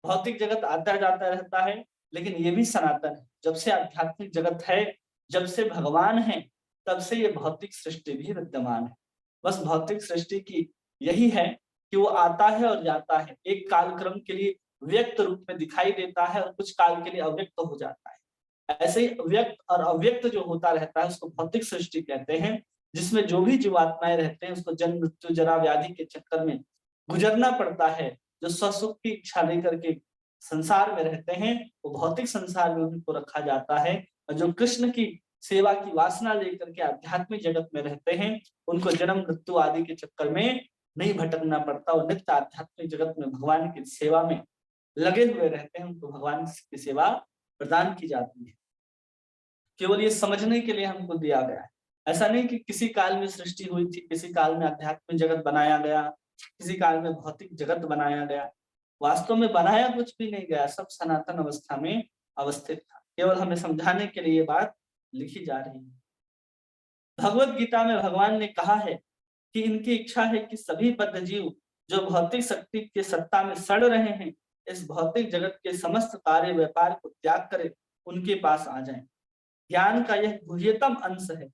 भौतिक जगत आता जाता रहता है, लेकिन ये भी सनातन है। जब से आध्यात्मिक जगत है, जब से भगवान है, तब से ये भौतिक सृष्टि भी विद्यमान है। बस भौतिक सृष्टि की यही है कि वो आता है और जाता है, एक कालक्रम के लिए व्यक्त रूप में दिखाई देता है और कुछ काल के लिए अव्यक्त हो जाता है। ऐसे ही व्यक्त और अव्यक्त जो होता रहता है उसको भौतिक सृष्टि कहते हैं, जिसमें जो भी जीवात्माएं रहते हैं उसको जन्म, मृत्यु, जरा, व्याधि के चक्कर में गुजरना पड़ता है। जो स्वसुख की इच्छा लेकर के संसार में रहते हैं वो भौतिक संसार में उनको रखा जाता है, और जो कृष्ण की सेवा की वासना लेकर के आध्यात्मिक जगत में रहते हैं उनको जन्म, मृत्यु आदि के चक्कर में नहीं भटकना पड़ता। और नित्य आध्यात्मिक जगत में भगवान की सेवा में लगे हुए रहते हैं, उनको भगवान की सेवा प्रदान की जाती है। केवल ये समझने के लिए हमको दिया गया है। ऐसा नहीं कि किसी काल में सृष्टि हुई थी, किसी काल में आध्यात्मिक जगत बनाया गया, किसी काल में भौतिक जगत बनाया गया। वास्तव में बनाया कुछ भी नहीं गया, सब सनातन अवस्था में अवस्थित था। केवल हमें समझाने के लिए ये बात लिखी जा रही है। भगवत गीता में भगवान ने कहा है कि इनकी इच्छा है कि सभी बद्ध जीव जो भौतिक शक्ति के सत्ता में सड़ रहे हैं, इस भौतिक जगत के समस्त कार्य व्यापार को त्याग कर उनके पास आ जाएं। ज्ञान का यह गुह्यतम अंश है,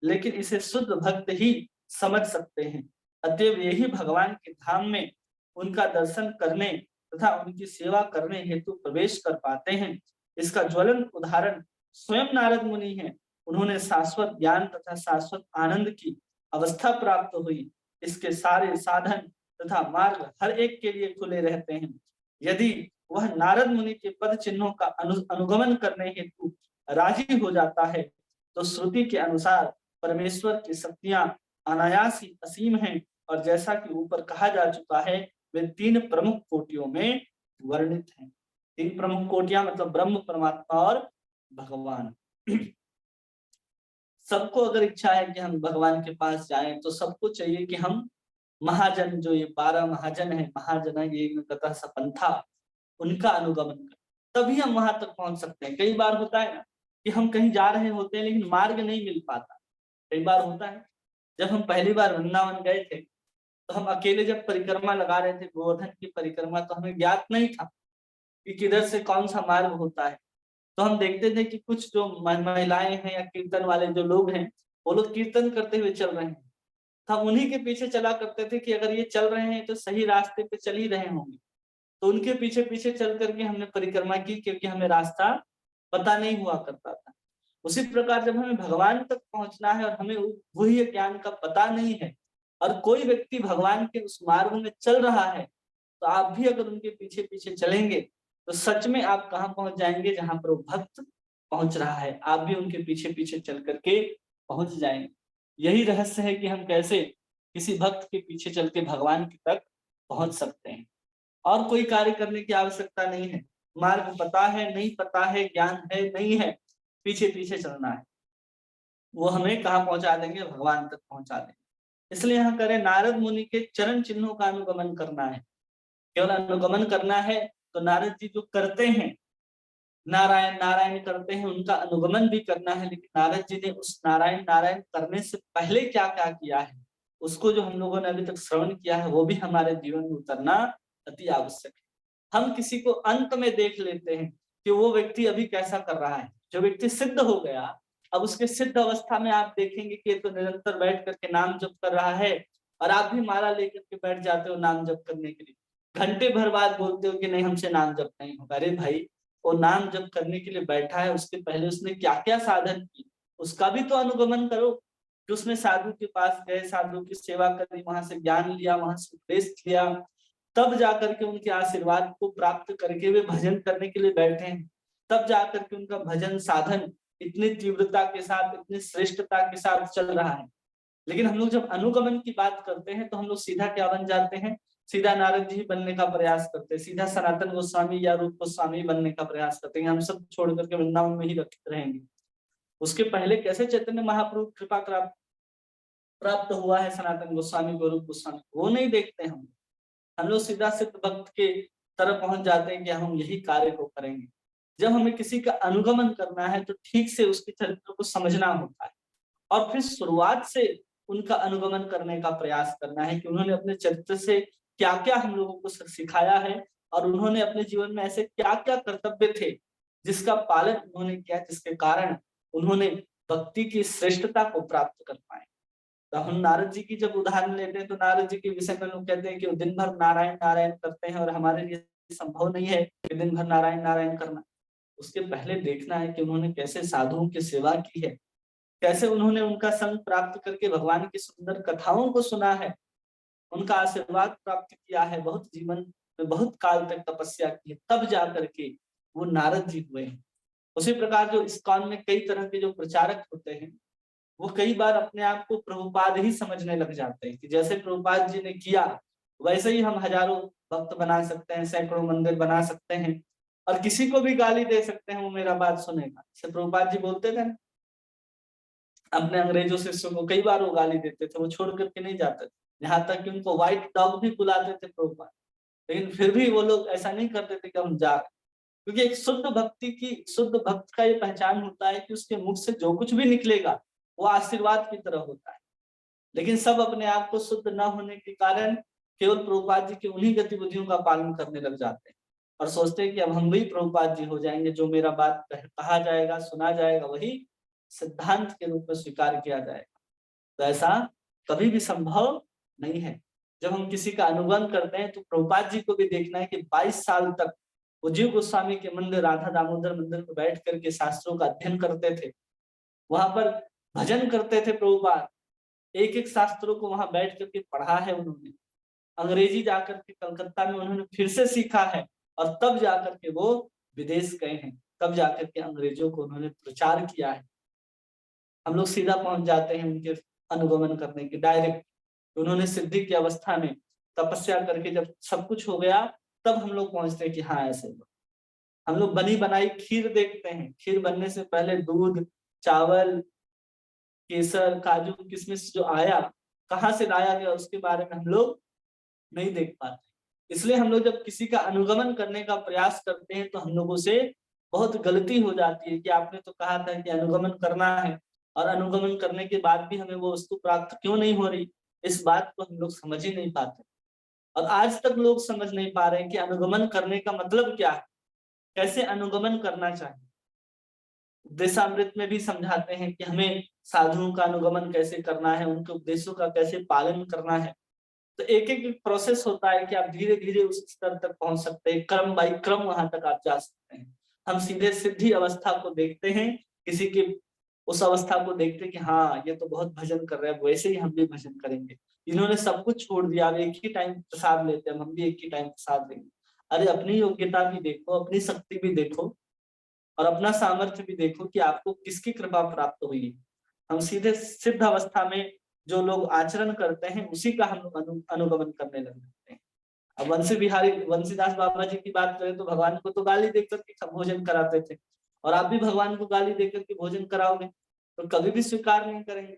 लेकिन इसे शुद्ध भक्त ही समझ सकते हैं। अतएव यही भगवान के धाम में उनका दर्शन करने तथा उनकी सेवा करने हेतु प्रवेश कर पाते हैं। इसका ज्वलंत उदाहरण स्वयं नारद मुनि है। उन्होंने शाश्वत ज्ञान तथा शाश्वत आनंद की अवस्था प्राप्त हुई। इसके सारे साधन तथा मार्ग हर एक के लिए खुले रहते हैं। यदि वह नारद मुनि के पद चिन्हों का अनुगमन करने हेतु राजी हो जाता है तो श्रुति के अनुसार परमेश्वर की शक्तियां अनायास ही असीम हैं, और जैसा कि ऊपर कहा जा चुका है वे 3 प्रमुख कोटियों में वर्णित हैं। 3 प्रमुख कोटियां मतलब ब्रह्म, परमात्मा और भगवान। सबको अगर इच्छा है कि हम भगवान के पास जाएं तो सबको चाहिए कि हम महाजन, जो ये 12 महाजन है, महाजन ये कथा सपंथा, उनका अनुगमन करें, तभी हम वहां तक पहुंच सकते हैं। कई बार होता है ना कि हम कहीं जा रहे होते हैं लेकिन मार्ग नहीं मिल पाता। कई बार होता है जब हम पहली बार वृंदावन गए थे तो हम अकेले जब परिक्रमा लगा रहे थे गोवर्धन की परिक्रमा, तो हमें ज्ञात नहीं था कि किधर से कौन सा मार्ग होता है। तो हम देखते थे कि कुछ जो महिलाएं हैं या कीर्तन वाले जो लोग हैं, वो लोग कीर्तन करते हुए चल रहे हैं। तो हम उन्हीं के पीछे चला करते थे कि अगर ये चल रहे हैं तो सही रास्ते पे चल ही रहे होंगे। तो उनके पीछे पीछे चल करके हमने परिक्रमा की, क्योंकि हमें रास्ता पता नहीं हुआ करता था। उसी प्रकार जब हमें भगवान तक पहुंचना है और हमें वही ज्ञान का पता नहीं है, और कोई व्यक्ति भगवान के उस मार्ग में चल रहा है, तो आप भी अगर उनके पीछे पीछे चलेंगे तो सच में आप कहाँ पहुंच जाएंगे, जहां पर वो भक्त पहुंच रहा है, आप भी उनके पीछे पीछे चल करके पहुंच जाएंगे। यही रहस्य है कि हम कैसे किसी भक्त के पीछे चल के भगवान की तक पहुंच सकते हैं। और कोई कार्य करने की आवश्यकता नहीं है। मार्ग पता है, नहीं पता है, ज्ञान है, नहीं है, पीछे पीछे चलना है, वो हमें कहाँ पहुंचा देंगे, भगवान तक पहुंचा देंगे। इसलिए यहाँ करें, नारद मुनि के चरण चिन्हों का अनुगमन करना है। केवल अनुगमन करना है तो नारद जी जो करते हैं, नारायण नारायण करते हैं, उनका अनुगमन भी करना है। लेकिन नारद जी ने उस नारायण नारायण करने से पहले क्या क्या किया है, उसको जो हम लोगों ने अभी तक श्रवण किया है, वो भी हमारे जीवन में उतरना अति आवश्यक है। हम किसी को अंत में देख लेते हैं कि वो व्यक्ति अभी कैसा कर रहा है। जो व्यक्ति सिद्ध हो गया, अब उसके सिद्ध अवस्था में आप देखेंगे कि ये तो निरंतर बैठ करके नाम जप कर रहा है, और आप भी माला लेकर के बैठ जाते हो नाम जप करने के लिए। घंटे भर बाद बोलते हो कि नहीं, हमसे नाम जप नहीं होगा। अरे भाई, वो नाम जप करने के लिए बैठा है, उसके पहले उसने क्या क्या साधन किए, उसका भी तो अनुगमन करो। कि उसने साधु के पास गए, साधु की सेवा करी, वहां से ज्ञान लिया, वहां से उपदेश लिया, तब जाकर के उनके आशीर्वाद को प्राप्त करके वे भजन करने के लिए बैठे हैं। तब जाकर के उनका भजन साधन इतनी तीव्रता के साथ, इतनी श्रेष्ठता के साथ चल रहा है। लेकिन हम लोग जब अनुगमन की बात करते हैं तो हम लोग सीधा क्या बन जाते हैं, सीधा नारद जी बनने का प्रयास करते हैं, सीधा सनातन गोस्वामी या रूप गोस्वामी बनने का प्रयास करते हैं। हम सब छोड़ करके वृंदावन में ही रहेंगे। उसके पहले कैसे चैतन्य महाप्रभु कृपा प्राप्त हुआ है सनातन गोस्वामी को, रूप गोस्वामी को, वो नहीं देखते हम लोग सीधा सिद्ध भक्त के तरफ पहुंच जाते हैं कि हम यही कार्य को करेंगे। जब हमें किसी का अनुगमन करना है तो ठीक से उसके चरित्र को समझना होता है, और फिर शुरुआत से उनका अनुगमन करने का प्रयास करना है कि उन्होंने अपने चरित्र से क्या क्या हम लोगों को सिखाया है, और उन्होंने अपने जीवन में ऐसे क्या क्या कर्तव्य थे जिसका पालन उन्होंने किया, जिसके कारण उन्होंने भक्ति की श्रेष्ठता को प्राप्त कर पाए। तो हम नारद जी की जब उदाहरण लेते हैं तो नारद जी के विषय में लोग कहते हैं कि वो दिन भर नारायण नारायण करते हैं, और हमारे लिए संभव नहीं है कि दिन भर नारायण नारायण करना। उसके पहले देखना है कि उन्होंने कैसे साधुओं की सेवा की है, कैसे उन्होंने उनका संग प्राप्त करके भगवान की सुंदर कथाओं को सुना है, उनका आशीर्वाद प्राप्त किया है, बहुत जीवन में बहुत काल तक तपस्या की है, तब जाकर के वो नारद जी हुए हैं। उसी प्रकार जो इस्कॉन में कई तरह के जो प्रचारक होते हैं, वो कई बार अपने आप को प्रभुपाद ही समझने लग जाते हैं कि जैसे प्रभुपाद जी ने किया वैसे ही हम हजारों भक्त बना सकते हैं, सैकड़ों मंदिर बना सकते हैं, और किसी को भी गाली दे सकते हैं, वो मेरा बात सुनेगा। जैसे प्रभुपाद जी बोलते थे ना, अपने अंग्रेजों शिष्यों को कई बार वो गाली देते थे, वो छोड़ करके नहीं जाते थे, यहाँ तक कि उनको व्हाइट डॉग भी बुलाते थे प्रभुपाद। लेकिन फिर भी वो लोग ऐसा नहीं करते थे कि हम जा, क्योंकि एक शुद्ध भक्ति की, शुद्ध भक्त का ये पहचान होता है कि उसके मुख से जो कुछ भी निकलेगा वो आशीर्वाद की तरह होता है। लेकिन सब अपने आप को शुद्ध न होने के कारण केवल प्रभुपाद जी की उन्हीं गतिविधियों का पालन करने लग जाते हैं, और सोचते हैं कि अब हम भी प्रभुपाद जी हो जाएंगे, जो मेरा बात कहा जाएगा, सुना जाएगा, वही सिद्धांत के रूप में स्वीकार किया जाएगा। तो ऐसा कभी भी संभव नहीं है। जब हम किसी का अनुगमन करते हैं तो प्रभुपाद जी को भी देखना है कि 22 साल तक वो जीव गोस्वामी के मंदिर, राधा दामोदर मंदिर में बैठ करके शास्त्रों का अध्ययन करते थे, वहां पर भजन करते थे प्रभुपाद, एक एक शास्त्रों को वहां बैठ करके पढ़ा है उन्होंने, अंग्रेजी जाकर के कलकत्ता में उन्होंने फिर से सीखा है, और तब जाकर के वो विदेश गए हैं, तब जाकर के अंग्रेजों को उन्होंने प्रचार किया है। हम लोग सीधा पहुंच जाते हैं उनके अनुगमन करने के डायरेक्ट। उन्होंने सिद्धि की अवस्था में तपस्या करके जब सब कुछ हो गया, तब हम लोग पहुंचते हैं कि हाँ ऐसे लोग। हम लोग बनी बनाई खीर देखते हैं, खीर बनने से पहले दूध, चावल, केसर, काजू, किशमिश जो आया, कहाँ से लाया गया, उसके बारे में हम लोग नहीं देख पाते। इसलिए हम लोग जब किसी का अनुगमन करने का प्रयास करते हैं तो हम लोगों से बहुत गलती हो जाती है कि आपने तो कहा था कि अनुगमन करना है, और अनुगमन करने के बाद भी हमें वो वस्तु प्राप्त क्यों नहीं हो रही, इस बात को हम लोग समझ ही नहीं पाते। और आज तक लोग समझ नहीं पा रहे हैं कि अनुगमन करने का मतलब क्या है, कैसे अनुगमन करना चाहिए। उपदेशामृत में भी समझाते हैं कि हमें साधुओं का अनुगमन कैसे करना है, उनके उपदेशों का कैसे पालन करना है। तो एक एक प्रोसेस होता है कि आप धीरे धीरे उस स्तर तक पहुंच सकते हैं, क्रम बाई क्रम वहां तक आप जा सकते हैं। हम सीधे सिद्धि अवस्था को देखते हैं, किसी की उस अवस्था को देखते हैं कि हाँ ये तो बहुत भजन कर रहे हैं, वैसे ही हम भी भजन करेंगे। इन्होंने सब कुछ छोड़ दिया, अब एक ही टाइम प्रसाद लेते हैं, हम भी एक ही टाइम प्रसाद लेंगे। अरे अपनी योग्यता भी देखो, अपनी शक्ति भी देखो और अपना सामर्थ्य भी देखो कि आपको किसकी कृपा प्राप्त हुई है। हम सीधे सिद्ध अवस्था में जो लोग आचरण करते हैं उसी का हम लोग अनुगमन करने लग जाते हैं। अब वंशी बिहारी वंशीदास बाबा जी की बात करें तो भगवान को तो गाली देकर के भोजन कराते थे, और आप भी भगवान को गाली देकर के भोजन कराओगे तो कभी भी स्वीकार नहीं करेंगे।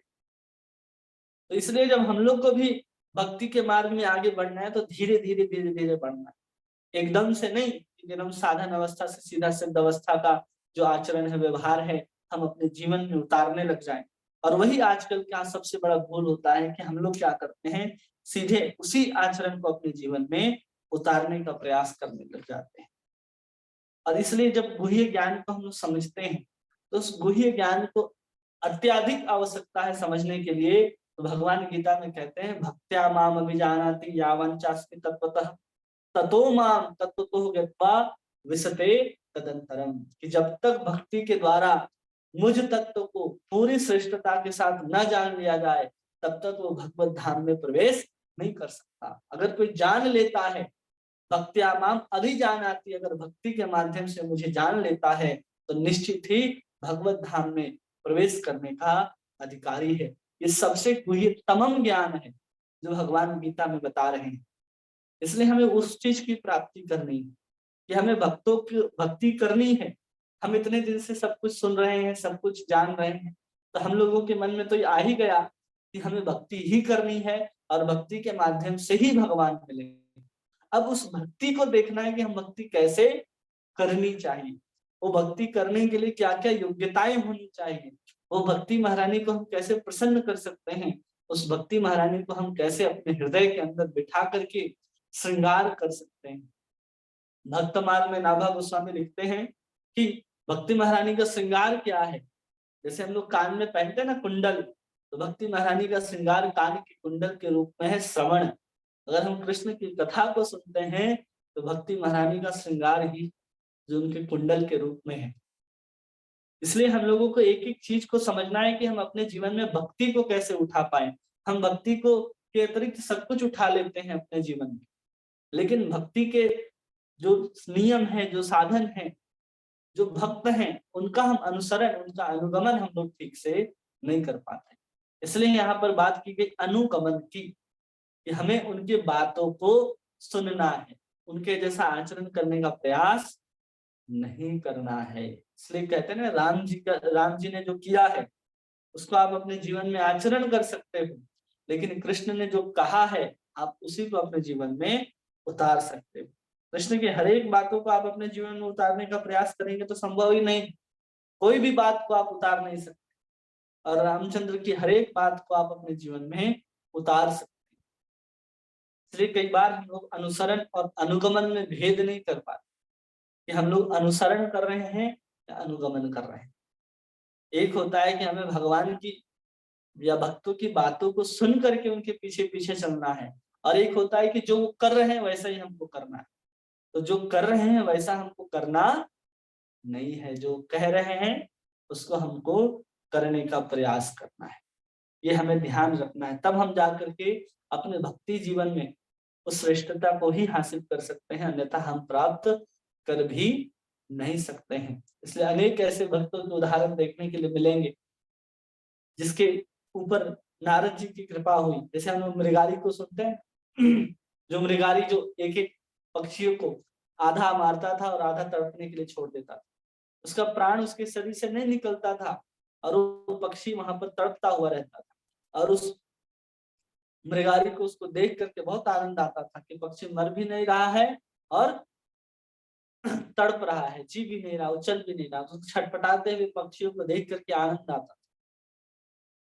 तो इसलिए जब हम लोग को भी भक्ति के मार्ग में आगे बढ़ना है तो धीरे धीरे धीरे धीरे बढ़ना है, एकदम से नहीं कि एकदम साधन अवस्था से सीधा सिद्ध अवस्था का जो आचरण है, व्यवहार है, हम अपने जीवन में उतारने लग जाएं। और वही आजकल का सबसे बड़ा भूल होता है कि हम लोग क्या करते हैं, सीधे उसी आचरण को अपने जीवन में उतारने का प्रयास करने लग जाते हैं। और इसलिए जब गुह्य ज्ञान को हम लोग समझते हैं तो उस गुह्य ज्ञान को अत्यधिक आवश्यकता है समझने के लिए। तो भगवान गीता में कहते हैं भक्त्या माम अभिजानाति यावं चास्मि तत्वतः ततो माम तत्वतो ज्ञात्वा विशते तदंतरम, कि जब तक भक्ति के द्वारा मुझ तत्व को पूरी श्रेष्ठता के साथ न जान लिया जाए तब तक वो भगवत धाम में प्रवेश नहीं कर सकता। अगर कोई जान लेता है भक्त्या माम अभिजानाति, अगर भक्ति के माध्यम से मुझे जान लेता है तो निश्चित ही भगवत धाम में प्रवेश करने का अधिकारी है। ये सबसे गुह्यतम ज्ञान है जो भगवान गीता में बता रहे हैं। इसलिए हमें उस चीज की प्राप्ति करनी है कि हमें भक्तों की भक्ति करनी है। हम इतने दिन से सब कुछ सुन रहे हैं, सब कुछ जान रहे हैं, तो हम लोगों के मन में तो ये आ ही गया कि हमें भक्ति ही करनी है और भक्ति के माध्यम से ही भगवान मिलेंगे। अब उस भक्ति को देखना है कि हम भक्ति कैसे करनी चाहिए, वो भक्ति करने के लिए क्या क्या योग्यताएं होनी चाहिए, वो भक्ति महारानी को हम कैसे प्रसन्न कर सकते हैं, उस भक्ति महारानी को हम कैसे अपने हृदय के अंदर बिठा करके श्रृंगार कर सकते हैं। भक्तमाल में नाभा गोस्वामी लिखते हैं कि भक्ति महारानी का श्रृंगार क्या है। जैसे हम लोग कान में पहनते हैं ना कुंडल, तो भक्ति महारानी का श्रृंगार कान के कुंडल के रूप में है श्रवण। अगर हम कृष्ण की कथा को सुनते हैं तो भक्ति महारानी का श्रृंगार ही जो उनके कुंडल के रूप में है। इसलिए हम लोगों को एक एक चीज को समझना है कि हम अपने जीवन में भक्ति को कैसे उठा पाए। हम भक्ति को के अतिरिक्त सब कुछ उठा लेते हैं अपने जीवन में, लेकिन भक्ति के जो नियम है, जो साधन है, जो भक्त हैं, उनका हम अनुसरण, उनका अनुगमन हम लोग ठीक से नहीं कर पाते। इसलिए यहाँ पर बात की गई अनुगमन की, कि हमें उनकी बातों को सुनना है, उनके जैसा आचरण करने का प्रयास नहीं करना है। इसलिए कहते हैं ना राम जी ने जो किया है उसको आप अपने जीवन में आचरण कर सकते हो, लेकिन कृष्ण ने जो कहा है आप उसी को अपने जीवन में उतार सकते हो। कृष्ण की हर एक बातों को आप अपने जीवन में उतारने का प्रयास करेंगे तो संभव ही नहीं, कोई भी बात को आप उतार नहीं सकते, और रामचंद्र की हर एक बात को आप अपने जीवन में उतार सकते। इसलिए कई बार हम लोग अनुसरण और अनुगमन में भेद नहीं कर पाते कि हम लोग अनुसरण कर रहे हैं या अनुगमन कर रहे हैं। एक होता है कि हमें भगवान की या भक्तों की बातों को सुन करके उनके पीछे पीछे चलना है, और एक होता है कि जो वो कर रहे हैं वैसा ही हमको करना है। तो जो कर रहे हैं वैसा हमको करना नहीं है, जो कह रहे हैं उसको हमको करने का प्रयास करना है। ये हमें ध्यान रखना है, तब हम जाकर के अपने भक्ति जीवन में उस श्रेष्ठता को ही हासिल कर सकते हैं, अन्यथा हम प्राप्त कर भी नहीं सकते हैं। इसलिए अनेक ऐसे भक्तों के उदाहरण देखने के लिए मिलेंगे जिसके ऊपर नारद जी की कृपा हुई। जैसे हम लोग मृगारी को सुनते हैं, जो मृगारी जो एक एक पक्षियों को आधा मारता था और आधा तड़पने के लिए छोड़ देता था, उसका प्राण उसके शरीर से नहीं निकलता था और वो पक्षी वहां पर तड़पता हुआ रहता था, और उस मृगारी को उसको देख करके बहुत आनंद आता था कि पक्षी मर भी नहीं रहा है और तड़प रहा है, जी भी नहीं रहा, उछल भी नहीं रहा। तो छटपटाते हुए पक्षियों को देख करके आनंद आता था।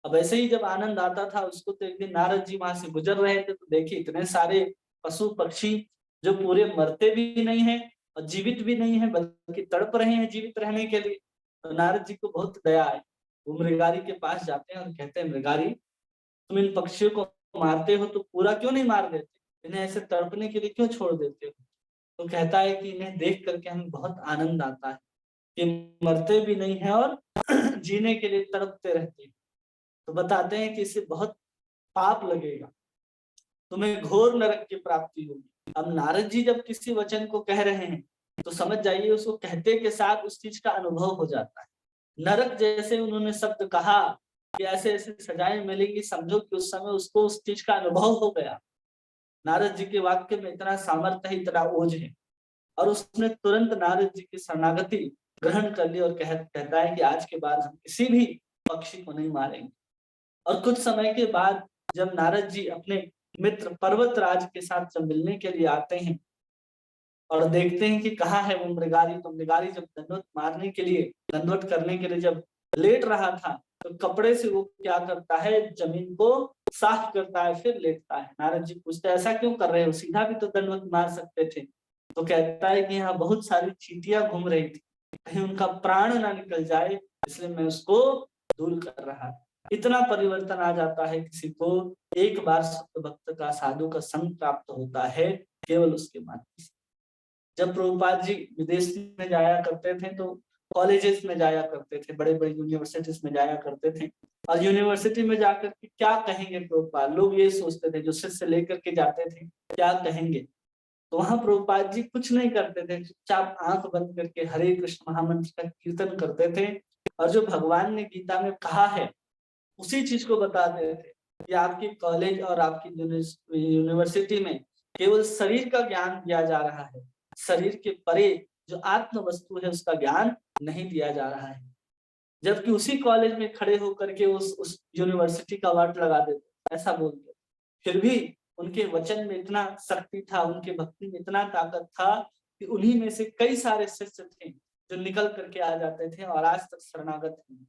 अब ऐसे ही जब आनंद आता था उसको, तो एक दिन नारद जी वहां से गुजर रहे थे, तो देखिए इतने सारे पशु पक्षी जो पूरे मरते भी नहीं है और जीवित भी नहीं है, बल्कि तड़प रहे हैं जीवित रहने के लिए। तो नारद जी को बहुत दया आई, वो मृगारी के पास जाते हैं और कहते हैं, मृगारी तुम इन पक्षियों को मारते हो तो पूरा क्यों नहीं मार देते, इन्हें ऐसे तड़पने के लिए क्यों छोड़ देते हो। तो कहता है कि इन्हें देख करके हमें बहुत आनंद आता है, कि मरते भी नहीं है और जीने के लिए तड़पते रहते हैं। तो बताते हैं कि इससे बहुत पाप लगेगा, तुम्हें घोर नरक की प्राप्ति होगी। अब नारद जी जब किसी वचन को कह रहे हैं तो समझ जाइए उसको कहते के साथ उस चीज का अनुभव हो जाता है। नरक जैसे उन्होंने शब्द कहा कि ऐसे ऐसे सजाएं मिलेंगी, समझो कि उस समय उसको उस चीज का अनुभव हो गया। नारद जी के वाक्य में इतना सामर्थ्य है, इतना ओज है, और उसने तुरंत नारद जी की शरणागति ग्रहण कर ली और कहता है कि आज के बाद हम किसी भी पक्षी को नहीं मारेंगे। और कुछ समय के बाद जब नारद जी अपने मित्र पर्वतराज के साथ जब मिलने के लिए आते हैं और देखते हैं कि कहाँ है वो मृगारी, तो मृगारी जब दंडवत मारने के लिए, दंडवत करने के लिए जब लेट रहा था, तो कपड़े से वो क्या करता है, जमीन को साफ करता है, फिर लेटता है। नारद जी पूछते हैं ऐसा क्यों कर रहे हो, सीधा भी तो दंडवत मार सकते थे। तो कहता है कि यहाँ बहुत सारी चींटियां घूम रही थी, कहीं उनका प्राण ना निकल जाए, इसलिए मैं उसको दूर कर रहा। इतना परिवर्तन आ जाता है किसी को, एक बार सत्य भक्त का, साधु का संग प्राप्त होता है केवल उसके माध्यम से। जब प्रभुपाद जी विदेश में जाया करते थे तो कॉलेजेस में जाया करते थे, बड़े बड़े यूनिवर्सिटीज में जाया करते थे, और यूनिवर्सिटी में जाकर के क्या कहेंगे प्रभुपाद, लोग ये सोचते थे जो शिष्य लेकर के जाते थे क्या कहेंगे। तो वहां प्रभुपाद जी कुछ नहीं करते थे, चुपचाप आंख बंद करके हरे कृष्ण महामंत्र का कीर्तन करते थे, और जो भगवान ने गीता में कहा है उसी चीज को बताते थे कि आपकी कॉलेज और आपकी यूनिवर्सिटी में केवल शरीर का ज्ञान दिया जा रहा है, शरीर के परे जो आत्म वस्तु है उसका ज्ञान नहीं दिया जा रहा है। जबकि उसी कॉलेज में खड़े होकर के उस यूनिवर्सिटी का वाट लगा देते, ऐसा बोलते। फिर भी उनके वचन में इतना शक्ति था, उनके भक्ति में इतना ताकत था कि उन्हीं में से कई सारे शिष्य थे जो निकल करके आ जाते थे और आज तक शरणागत हैं,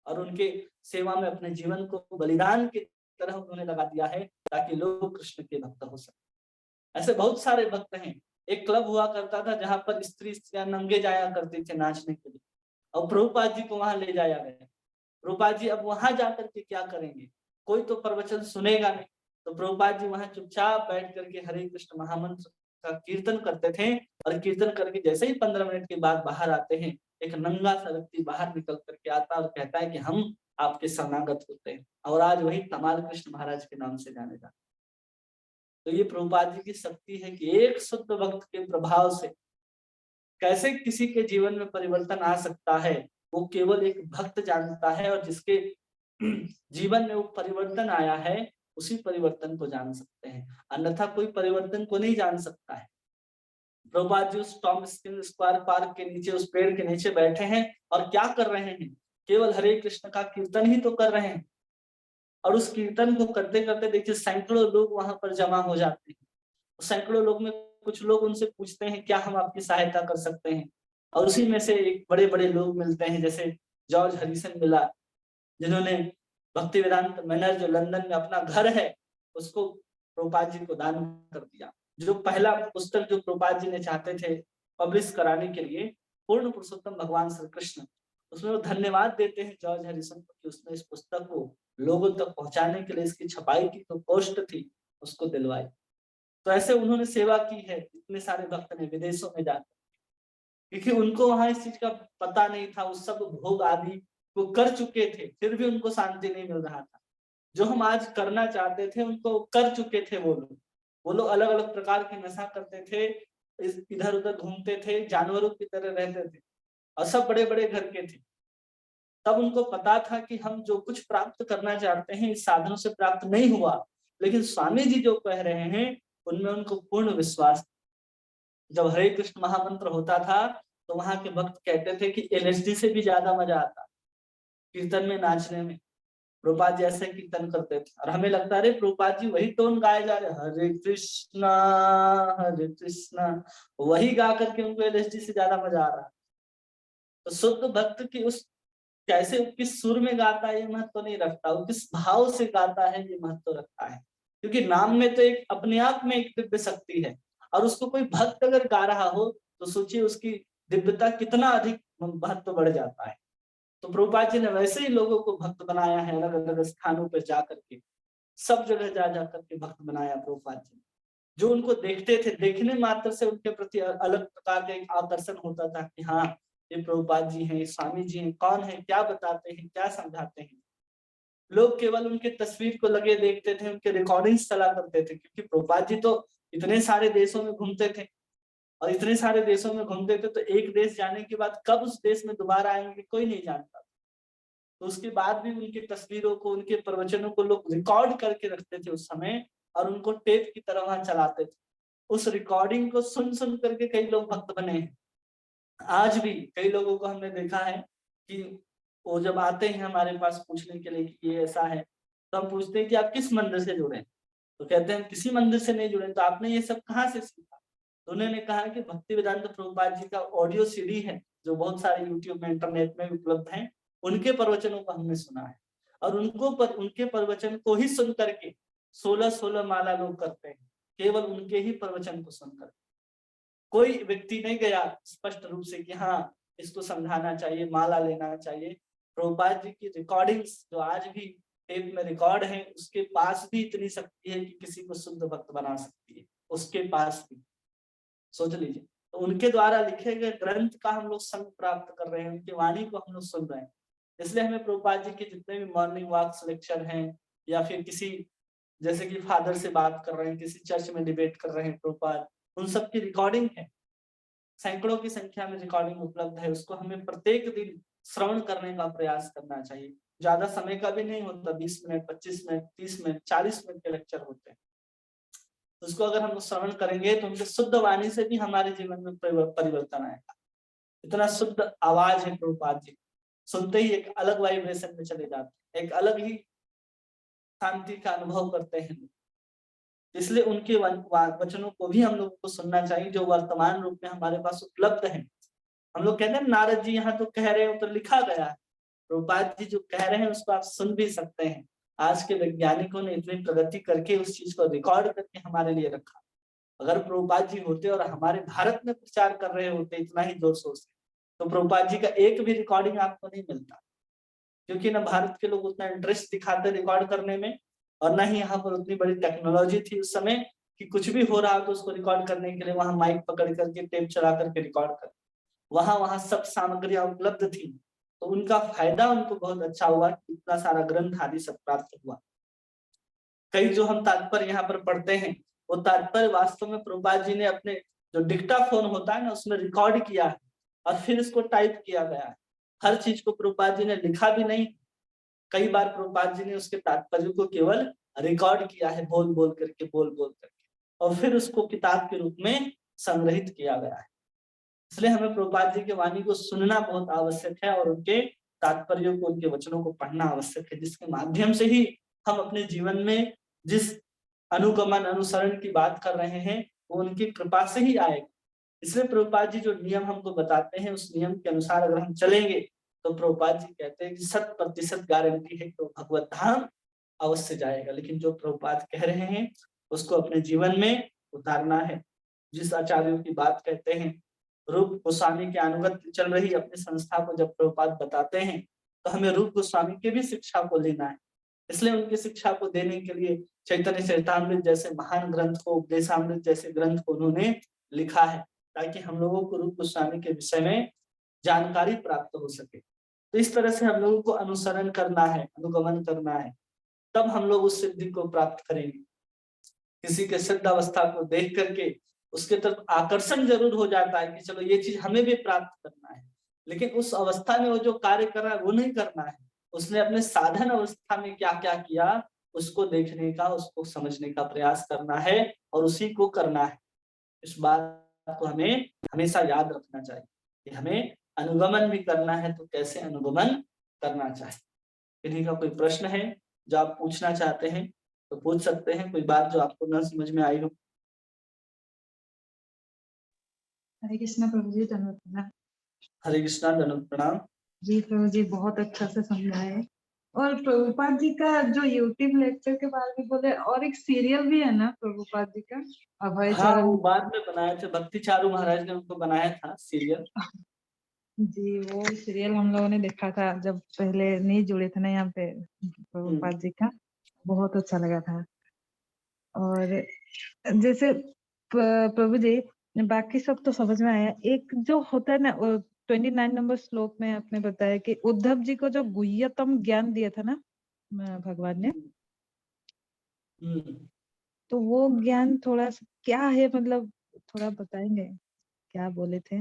और उनके सेवा में अपने जीवन को बलिदान की तरह उन्होंने लगा दिया है ताकि लोग कृष्ण के भक्त हो सके। ऐसे बहुत सारे भक्त हैं। एक क्लब हुआ करता था जहां पर स्त्रियां नंगे जाया करती थे नाचने के लिए, और प्रभुपाद जी को वहां ले जाया गया। प्रभुपाद जी अब वहां जाकर के क्या करेंगे, कोई तो प्रवचन सुनेगा नहीं, तो प्रभुपाद जी वहां चुपचाप बैठ करके हरे कृष्ण महामंत्र का कीर्तन करते थे, और कीर्तन करके जैसे ही 15 मिनट के बाद बाहर आते हैं, एक नंगा सा व्यक्ति बाहर निकल करके आता और कहता है कि हम आपके शरणागत होते हैं, और आज वही तमाल कृष्ण महाराज के नाम से जाने जाते। तो ये प्रभुपाद जी की शक्ति है कि एक शुद्ध भक्त के प्रभाव से कैसे किसी के जीवन में परिवर्तन आ सकता है, वो केवल एक भक्त जानता है, और जिसके जीवन में वो परिवर्तन आया है उसी परिवर्तन को जान सकते हैं, अन्यथा कोई परिवर्तन को नहीं जान सकता है। प्रभुपाद जी उस टॉमस्किन स्क्वायर पार्क के नीचे, उस पेड़ के नीचे बैठे हैं और क्या कर रहे हैं, केवल हरे कृष्ण का कीर्तन ही तो कर रहे हैं। और उस कीर्तन को करते करते देखिए सैकड़ों लोग वहां पर जमा हो जाते हैं। सैकड़ों लोग में कुछ लोग उनसे पूछते हैं क्या हम आपकी सहायता कर सकते हैं, और उसी में से एक बड़े बड़े लोग मिलते हैं, जैसे जॉर्ज हरिसन मिला, जिन्होंने भक्ति वेदांत मैनर जो लंदन में अपना घर है उसको प्रभुपाद जी को दान कर दिया। जो पहला पुस्तक जो प्रभुपाद जी ने चाहते थे पब्लिश कराने के लिए, पूर्ण पुरुषोत्तम भगवान श्री कृष्ण, उसमें वो धन्यवाद देते हैं जॉर्ज हरिसन को कि उसने इस पुस्तक को लोगों तक पहुंचाने के लिए इसकी छपाई की तो कॉस्ट थी उसको दिलवाई। तो ऐसे उन्होंने सेवा की है इतने सारे भक्त ने विदेशों में जाकर, क्योंकि उनको वहां इस चीज का पता नहीं था, उस सब भोग आदि को कर चुके थे, फिर भी उनको शांति नहीं मिल रहा था। जो हम आज करना चाहते थे उनको कर चुके थे वो लोग अलग अलग प्रकार के नशा करते थे, इधर उधर घूमते थे, जानवरों की तरह रहते थे, और सब बड़े बड़े घर के थे। तब उनको पता था कि हम जो कुछ प्राप्त करना चाहते हैं इस साधनों से प्राप्त नहीं हुआ, लेकिन स्वामी जी जो कह रहे हैं उनमें उनको पूर्ण विश्वास। जब हरे कृष्ण महामंत्र होता था तो वहां के भक्त कहते थे कि एलएसडी से भी ज्यादा मजा आता कीर्तन में, नाचने में। प्रभुपाद जी ऐसे कीर्तन करते थे और हमें लगता है अरे प्रभुपाद जी वही टोन गाए जा रहे, हरे कृष्णा, वही गा करके उनको एलएसडी से ज्यादा मजा आ रहा। तो शुद्ध भक्त की उस कैसे किस सुर में गाता है ये महत्व नहीं रखता, वो किस भाव से गाता है ये महत्व रखता है। क्योंकि नाम में तो एक अपने आप में एक दिव्य शक्ति है, और उसको कोई भक्त अगर गा रहा हो तो सोचिए उसकी दिव्यता कितना अधिक महत्व बढ़ जाता है। तो प्रभुपाद जी ने वैसे ही लोगों को भक्त बनाया है, अलग अलग स्थानों पर जा करके, सब जगह जा जा करके भक्त बनाया प्रभुपाद जी। जो उनको देखते थे, देखने मात्र से उनके प्रति अलग प्रकार का एक आकर्षण होता था कि हाँ ये प्रभुपाद जी हैं, स्वामी जी हैं, कौन है, क्या बताते हैं, क्या समझाते हैं। लोग केवल उनके तस्वीर को लगे देखते थे, उनके रिकॉर्डिंग्स चला करते थे, क्योंकि प्रभुपाद जी तो इतने सारे देशों में घूमते थे, और इतने सारे देशों में घूमते थे तो एक देश जाने के बाद कब उस देश में दोबारा आएंगे कोई नहीं जानता। तो उसके बाद भी उनकी तस्वीरों को, उनके प्रवचनों को लोग रिकॉर्ड करके रखते थे उस समय, और उनको टेप की तरह वहां चलाते थे। उस रिकॉर्डिंग को सुन सुन करके कई लोग भक्त बने हैं। आज भी कई लोगों को हमने देखा है कि वो जब आते हैं हमारे पास पूछने के लिए कि ये ऐसा है, तो हम पूछते हैं कि आप किस मंदिर से जुड़े, तो कहते हैं किसी मंदिर से नहीं जुड़े। तो आपने ये सब कहाँ से सीखा? तो उन्होंने कहा कि भक्ति वेदांत प्रभुपाद जी का ऑडियो सीडी है, जो बहुत सारे यूट्यूब में, इंटरनेट में उपलब्ध है, उनके प्रवचनों को हमने सुना है, और उनके प्रवचन को ही सुन करके 16-16 माला लोग करते हैं, केवल उनके ही प्रवचन को सुनकर। कोई व्यक्ति नहीं गया स्पष्ट रूप से कि हाँ इसको समझाना चाहिए, माला लेना चाहिए। प्रभुपाद जी की रिकॉर्डिंग्स जो आज भी टेप में रिकॉर्ड है, उसके पास भी इतनी शक्ति है कि किसी को शुद्ध भक्त बना सकती है, उसके पास भी। सोच लीजिए, तो उनके द्वारा लिखे गए ग्रंथ का हम लोग संग प्राप्त कर रहे हैं, उनकी वाणी को हम लोग सुन रहे हैं। इसलिए हमें प्रभुपाद जी के जितने भी मॉर्निंग वॉक्स लेक्चर हैं, या फिर किसी जैसे कि फादर से बात कर रहे हैं, किसी चर्च में डिबेट कर रहे हैं प्रभुपाद, उन सब की रिकॉर्डिंग है, सैकड़ों की संख्या में रिकॉर्डिंग उपलब्ध है। उसको हमें प्रत्येक दिन श्रवण करने का प्रयास करना चाहिए। ज्यादा समय का भी नहीं होता, 20 मिनट, 25 मिनट, 30 मिनट, 40 मिनट के लेक्चर होते हैं। उसको अगर हम श्रवण करेंगे तो उनके शुद्ध वाणी से भी हमारे जीवन में परिवर्तन आएगा। इतना शुद्ध आवाज है प्रभुपाद जी, सुनते ही एक अलग वाइब्रेशन में चले जाते हैं, एक अलग ही शांति का अनुभव करते हैं। इसलिए उनके वचनों को भी हम लोग को सुनना चाहिए, जो वर्तमान रूप में हमारे पास उपलब्ध है। हम लोग कहते हैं नारद जी यहाँ तो कह रहे हो तो लिखा गया है, प्रभुपाद जी जो कह रहे हैं उसको आप सुन भी सकते हैं। आज के वैज्ञानिकों ने इतनी प्रगति करके उस चीज को रिकॉर्ड करके हमारे लिए रखा। अगर प्रभुपाद जी होते और हमारे भारत में प्रचार कर रहे होते इतना ही जोर शोर से, तो प्रभुपाद जी का एक भी रिकॉर्डिंग आपको नहीं मिलता, क्योंकि ना भारत के लोग उतना इंटरेस्ट दिखाते रिकॉर्ड करने में, और ना ही यहाँ पर उतनी बड़ी टेक्नोलॉजी थी उस समय कि कुछ भी हो रहा तो उसको रिकॉर्ड करने के लिए वहां माइक पकड़ करके टेप चला करके रिकॉर्ड कर। वहां सब सामग्रियां उपलब्ध थी, तो उनका फायदा उनको बहुत अच्छा हुआ, इतना सारा ग्रंथ आदि सब प्राप्त हुआ। कई जो हम तात्पर्य यहाँ पर पढ़ते हैं, वो तात्पर्य वास्तव में प्रभुपाद जी ने अपने जो डिक्टाफोन होता है ना, उसमें रिकॉर्ड किया है और फिर इसको टाइप किया गया है। हर चीज को प्रभुपाद जी ने लिखा भी नहीं, कई बार प्रभुपाद जी ने उसके तात्पर्य को केवल रिकॉर्ड किया है, बोल बोल करके, और फिर उसको किताब के रूप में संग्रहित किया गया है। इसलिए हमें प्रभुपाद जी के वाणी को सुनना बहुत आवश्यक है, और उनके तात्पर्यों को, उनके वचनों को पढ़ना आवश्यक है, जिसके माध्यम से ही हम अपने जीवन में जिस अनुगमन, अनुसरण की बात कर रहे हैं, वो उनकी कृपा से ही आएगा। इसलिए प्रभुपाद जी जो नियम हमको बताते हैं, उस नियम के अनुसार अगर हम चलेंगे तो प्रभुपाद जी कहते हैं कि 100% गारंटी है कि वो भगवत धाम अवश्य जाएगा। लेकिन जो प्रभुपाद कह रहे हैं उसको अपने जीवन में उतारना है। जिस आचार्यों की बात कहते हैं, रूप गोस्वामी के अनुगत चल रही अपनी संस्था को जब प्रभुपाद बताते हैं, तो हमें रूप गोस्वामी की भी शिक्षा को लेना है। इसलिए उनकी शिक्षा को देने के लिए चैतन्य चरितामृत जैसे महान ग्रंथ को, उपदेशामृत जैसे ग्रंथ को उन्होंने लिखा है, ताकि हम लोगों को रूप गोस्वामी के विषय में जानकारी प्राप्त हो सके। तो इस तरह से हम लोगों को अनुसरण करना है, अनुगमन करना है, तब हम लोग उस सिद्धि को प्राप्त करेंगे। किसी के सिद्ध अवस्था को देख करके उसके तरफ आकर्षण जरूर हो जाता है कि चलो ये चीज हमें भी प्राप्त करना है, लेकिन उस अवस्था में वो जो कार्य कर रहा है वो नहीं करना है। उसने अपने साधन अवस्था में क्या क्या किया उसको देखने का, उसको समझने का प्रयास करना है, और उसी को करना है। इस बात को हमें हमेशा याद रखना चाहिए कि हमें अनुगमन भी करना है, तो कैसे अनुगमन करना चाहिए। किन्हीं का कोई प्रश्न है जो आप पूछना चाहते हैं तो पूछ सकते हैं, कोई बात जो आपको न समझ में आई हो। हरे कृष्णा प्रभु जी, धन्यवाद। हरे कृष्णा, धन्यवाद, प्रणाम। जी प्रभु जी, बहुत अच्छा से समझाए। और प्रभुपाद जी का जो यूट्यूब लेक्चर के बारे में बोले, और एक सीरियल भी है ना प्रभुपाद जी का, अभय हाँ, चरण। वो बाद में बनाए थे, भक्ति चारू महाराज ने उनको बनाया था सीरियल। जी, वो सीरियल हम लोगों ने देखा था जब पहले नहीं जुड़े थे ना यहाँ पे प्रभुपाद जी का, बहुत अच्छा लगा था। और जैसे प्रभु जी, बाकी सब तो समझ में आया। एक जो होता है ना 29 नंबर श्लोक में आपने बताया कि उद्धव जी को जो गुह्यतम ज्ञान दिया था ना भगवान ने, तो वो ज्ञान थोड़ा क्या है, मतलब थोड़ा बताएंगे, क्या बोले थे?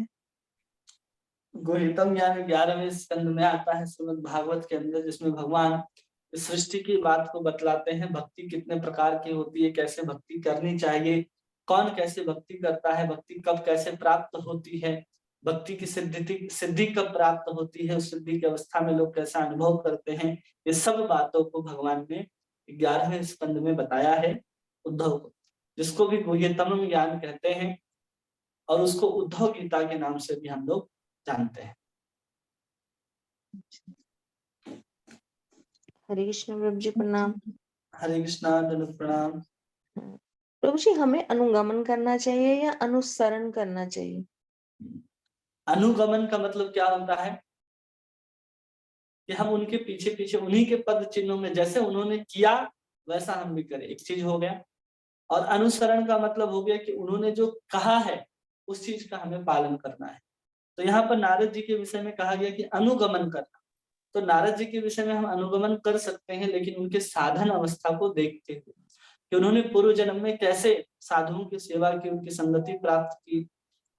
गुह्यतम ज्ञान 11वें स्कंद में आता है श्रीमद् भागवत के अंदर, जिसमें भगवान इस सृष्टि की बात को बतलाते हैं। भक्ति कितने प्रकार की होती है, कैसे भक्ति करनी चाहिए, कौन कैसे भक्ति करता है, भक्ति कब कैसे प्राप्त होती है, भक्ति की सिद्धि कब प्राप्त होती है, उस सिद्धि की अवस्था में लोग कैसा अनुभव करते हैं, ये सब बातों को भगवान ने 11वें स्कंद में बताया है उद्धव को, जिसको भी गुह्यतम ज्ञान कहते हैं, और उसको उद्धव गीता के नाम से भी हम लोग जानते हैं। हरे कृष्ण प्रभु जी, प्रणाम। हरे कृष्णा, दंडवत प्रणाम। प्रभु जी, हमें अनुगमन करना चाहिए या अनुसरण करना चाहिए? अनुगमन का मतलब क्या होता है कि हम उनके पीछे पीछे उन्हीं के पद चिन्हों में, जैसे उन्होंने किया वैसा हम भी करें, एक चीज हो गया। और अनुसरण का मतलब हो गया कि उन्होंने जो कहा है उस चीज का हमें पालन करना है। तो यहाँ पर नारद जी के विषय में कहा गया कि अनुगमन करना, तो नारद जी के विषय में हम अनुगमन कर सकते हैं, लेकिन उनके साधन अवस्था को देखते हुए कि उन्होंने पूर्व जन्म में कैसे साधुओं की सेवा की, उनकी संगति प्राप्त की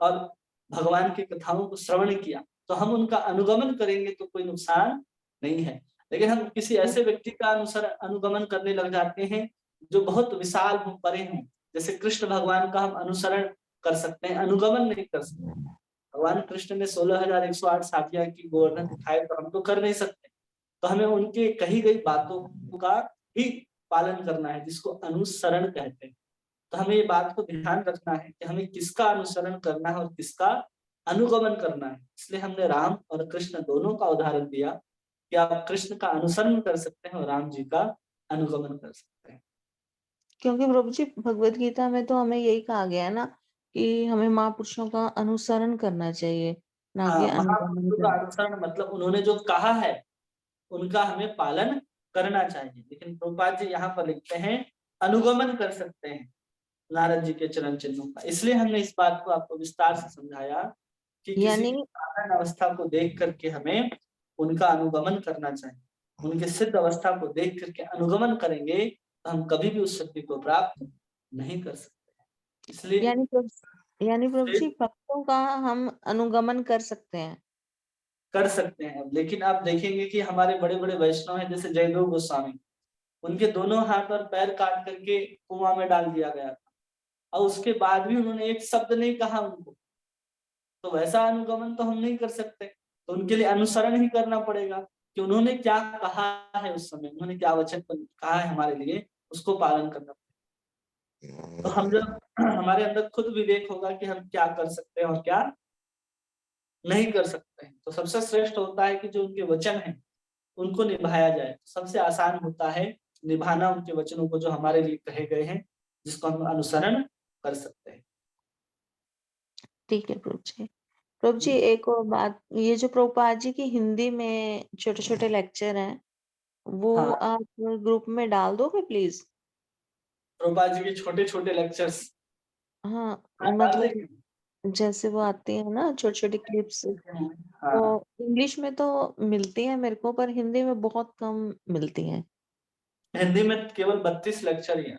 और भगवान की कथाओं को श्रवण किया, तो हम उनका अनुगमन करेंगे तो कोई नुकसान नहीं है। लेकिन हम किसी ऐसे व्यक्ति का अनुगमन करने लग जाते हैं जो बहुत विशाल हो, परे हो, जैसे कृष्ण भगवान का हम अनुसरण कर सकते हैं, अनुगमन नहीं कर सकते। भगवान कृष्ण ने 16,108 साथिया की गोवर्धन दिखाए, तो हम तो कर नहीं सकते। तो हमें उनके कही गई बातों का ही पालन करना है, जिसको अनुसरण कहते हैं। तो हमें ये बात को ध्यान रखना है कि हमें किसका अनुसरण करना है और किसका अनुगमन करना है। इसलिए हमने राम और कृष्ण दोनों का उदाहरण दिया कि आप कृष्ण का अनुसरण कर सकते हैं और राम जी का अनुगमन कर सकते हैं। क्योंकि प्रभु जी, भगवत गीता में तो हमें यही कहा गया है ना कि हमें महापुरुषों का अनुसरण करना चाहिए, ना कि हाँ, अनुगमन महापुरुषों का करना। अनुसरण मतलब उन्होंने जो कहा है उनका हमें पालन करना चाहिए। लेकिन प्रभुपाद जी यहाँ पर लिखते हैं अनुगमन कर सकते हैं नारद जी के चरण चिन्हों का। इसलिए हमने इस बात को आपको विस्तार से समझाया कि किसी यानी की साधन अवस्था को देख करके हमें उनका अनुगमन करना चाहिए। उनके सिद्ध अवस्था को देख करके अनुगमन करेंगे तो हम कभी भी उस शक्ति को प्राप्त नहीं कर सकते। इसलिए यानी प्रभु जी, भक्तों का हम अनुगमन कर सकते हैं। कर सकते हैं। लेकिन आप देखेंगे कि हमारे बड़े बड़े वैष्णव हैं, जैसे जयदेव गोस्वामी, उनके दोनों हाथ और पैर काट करके कुआं में डाल दिया गया था, और उसके बाद भी उन्होंने एक शब्द नहीं कहा उनको। तो वैसा अनुगमन तो हम नहीं कर सकते, तो उनके लिए अनुसरण ही करना पड़ेगा कि उन्होंने क्या कहा है, उस समय उन्होंने क्या वचन कहा है हमारे लिए, उसको पालन करना पड़ेगा। तो हम जब हमारे अंदर खुद विवेक होगा कि हम क्या कर सकते हैं और क्या नहीं कर सकते हैं, तो सबसे श्रेष्ठ होता है कि जो उनके वचन हैं उनको निभाया जाए। सबसे आसान होता है निभाना उनके वचनों को जो हमारे लिए कहे गए हैं, जिसको हम अनुसरण कर सकते हैं। ठीक है प्रभु जी। प्रभु जी, एक और बात, ये जो प्रभुपाद जी की हिंदी में छोटे छोटे लेक्चर हैं, वो हाँ, आप ग्रुप में डाल दोगे प्लीज? प्रभुपाद जी के छोटे छोटे लेक्चर्स हाँ, डाल मतलब देंगे। जैसे वो आती है ना छोटी छोटी क्लिप्स, हाँ, तो इंग्लिश में तो मिलती है मेरे को, पर हिंदी में बहुत कम मिलती है। हिंदी में केवल 32 लेक्चर ही हैं,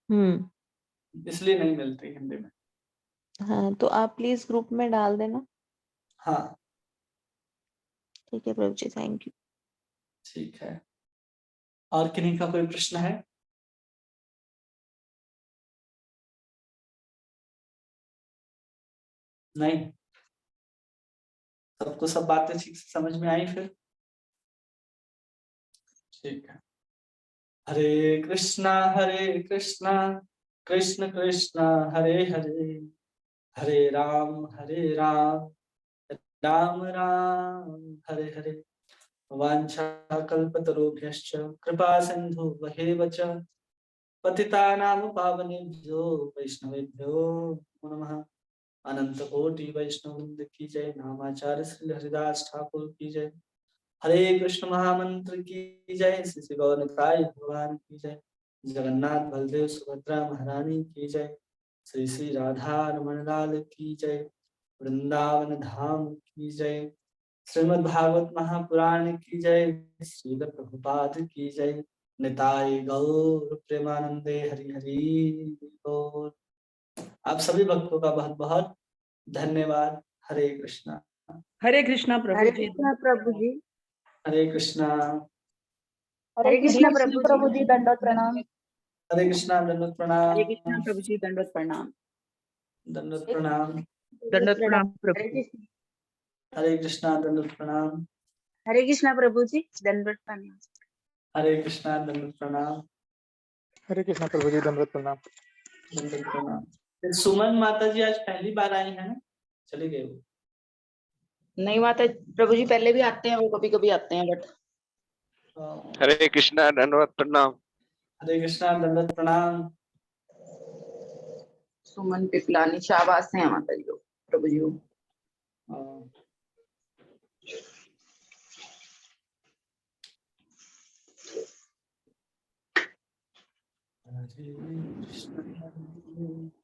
हम्म। इसलिए नहीं मिलती हिंदी में। हाँ, तो आप प्लीज ग्रुप में डाल देना। हाँ, ठीक है प्रभु जी, थैंक यू। ठीक है। और किन्हीं का कोई प्रश्न है? नहीं, सबको सब बातें ठीक से समझ में आई फिर? ठीक है। हरे कृष्णा कृष्ण कृष्ण हरे हरे, हरे राम राम राम हरे हरे। वाञ्छाकल्पतरुभ्यश्च कृपा सिन्धुभ्येव च पतितानां पावनेभ्यो वैष्णवेभ्यो नमो नमः। अनंत कोटि वैष्णव वृंद की जय। नामाचार्य श्री हरिदास ठाकुर की जय। हरे कृष्ण महामंत्र की जय। श्री श्री गौरताई भगवान की जय। जगन्नाथ बलदेव सुभद्रा महारानी की जय। श्री श्री राधा रमण लाल की जय। वृंदावन धाम की जय। श्रीमद् भागवत महापुराण की जय। श्रील प्रभुपाद की जय। निताय गौर प्रेमानंदे हरि हरि बोल। आप सभी भक्तों का बहुत बहुत धन्यवाद। हरे कृष्णा। हरे कृष्णा प्रभु हरे जी। कृष्णा प्रभु जी। हरे कृष्णा। हरे कृष्णा प्रभु जी, दंडवत प्रणाम। हरे कृष्णा। दंडवत प्रणाम। हरे कृष्णा प्रभु जी, दंडवत प्रणाम। दंडवत प्रणाम। दंडवत प्रणाम प्रभु जी। हरे कृष्णा। दंडवत प्रणाम। हरे कृष्णा प्रभु जी, दंडवत प्रणाम। हरे कृष्णा। दंडवत प्रणाम। हरे कृष्णा प्रभु जी, दंडवत प्रणाम। दंडवत प्रणाम। सुमन माता जी आज पहली बार आई है ना, चली गई वो। नहीं माता प्रभु जी, पहले भी आते हैं, वो कभी कभी आते हैं बट। हरे कृष्णा दंडवत प्रणाम। हरे कृष्णा। दंडवत प्रणाम। सुमन पिपलानी शाबाश है माता जी को, प्रभु जी को। हरे कृष्णा।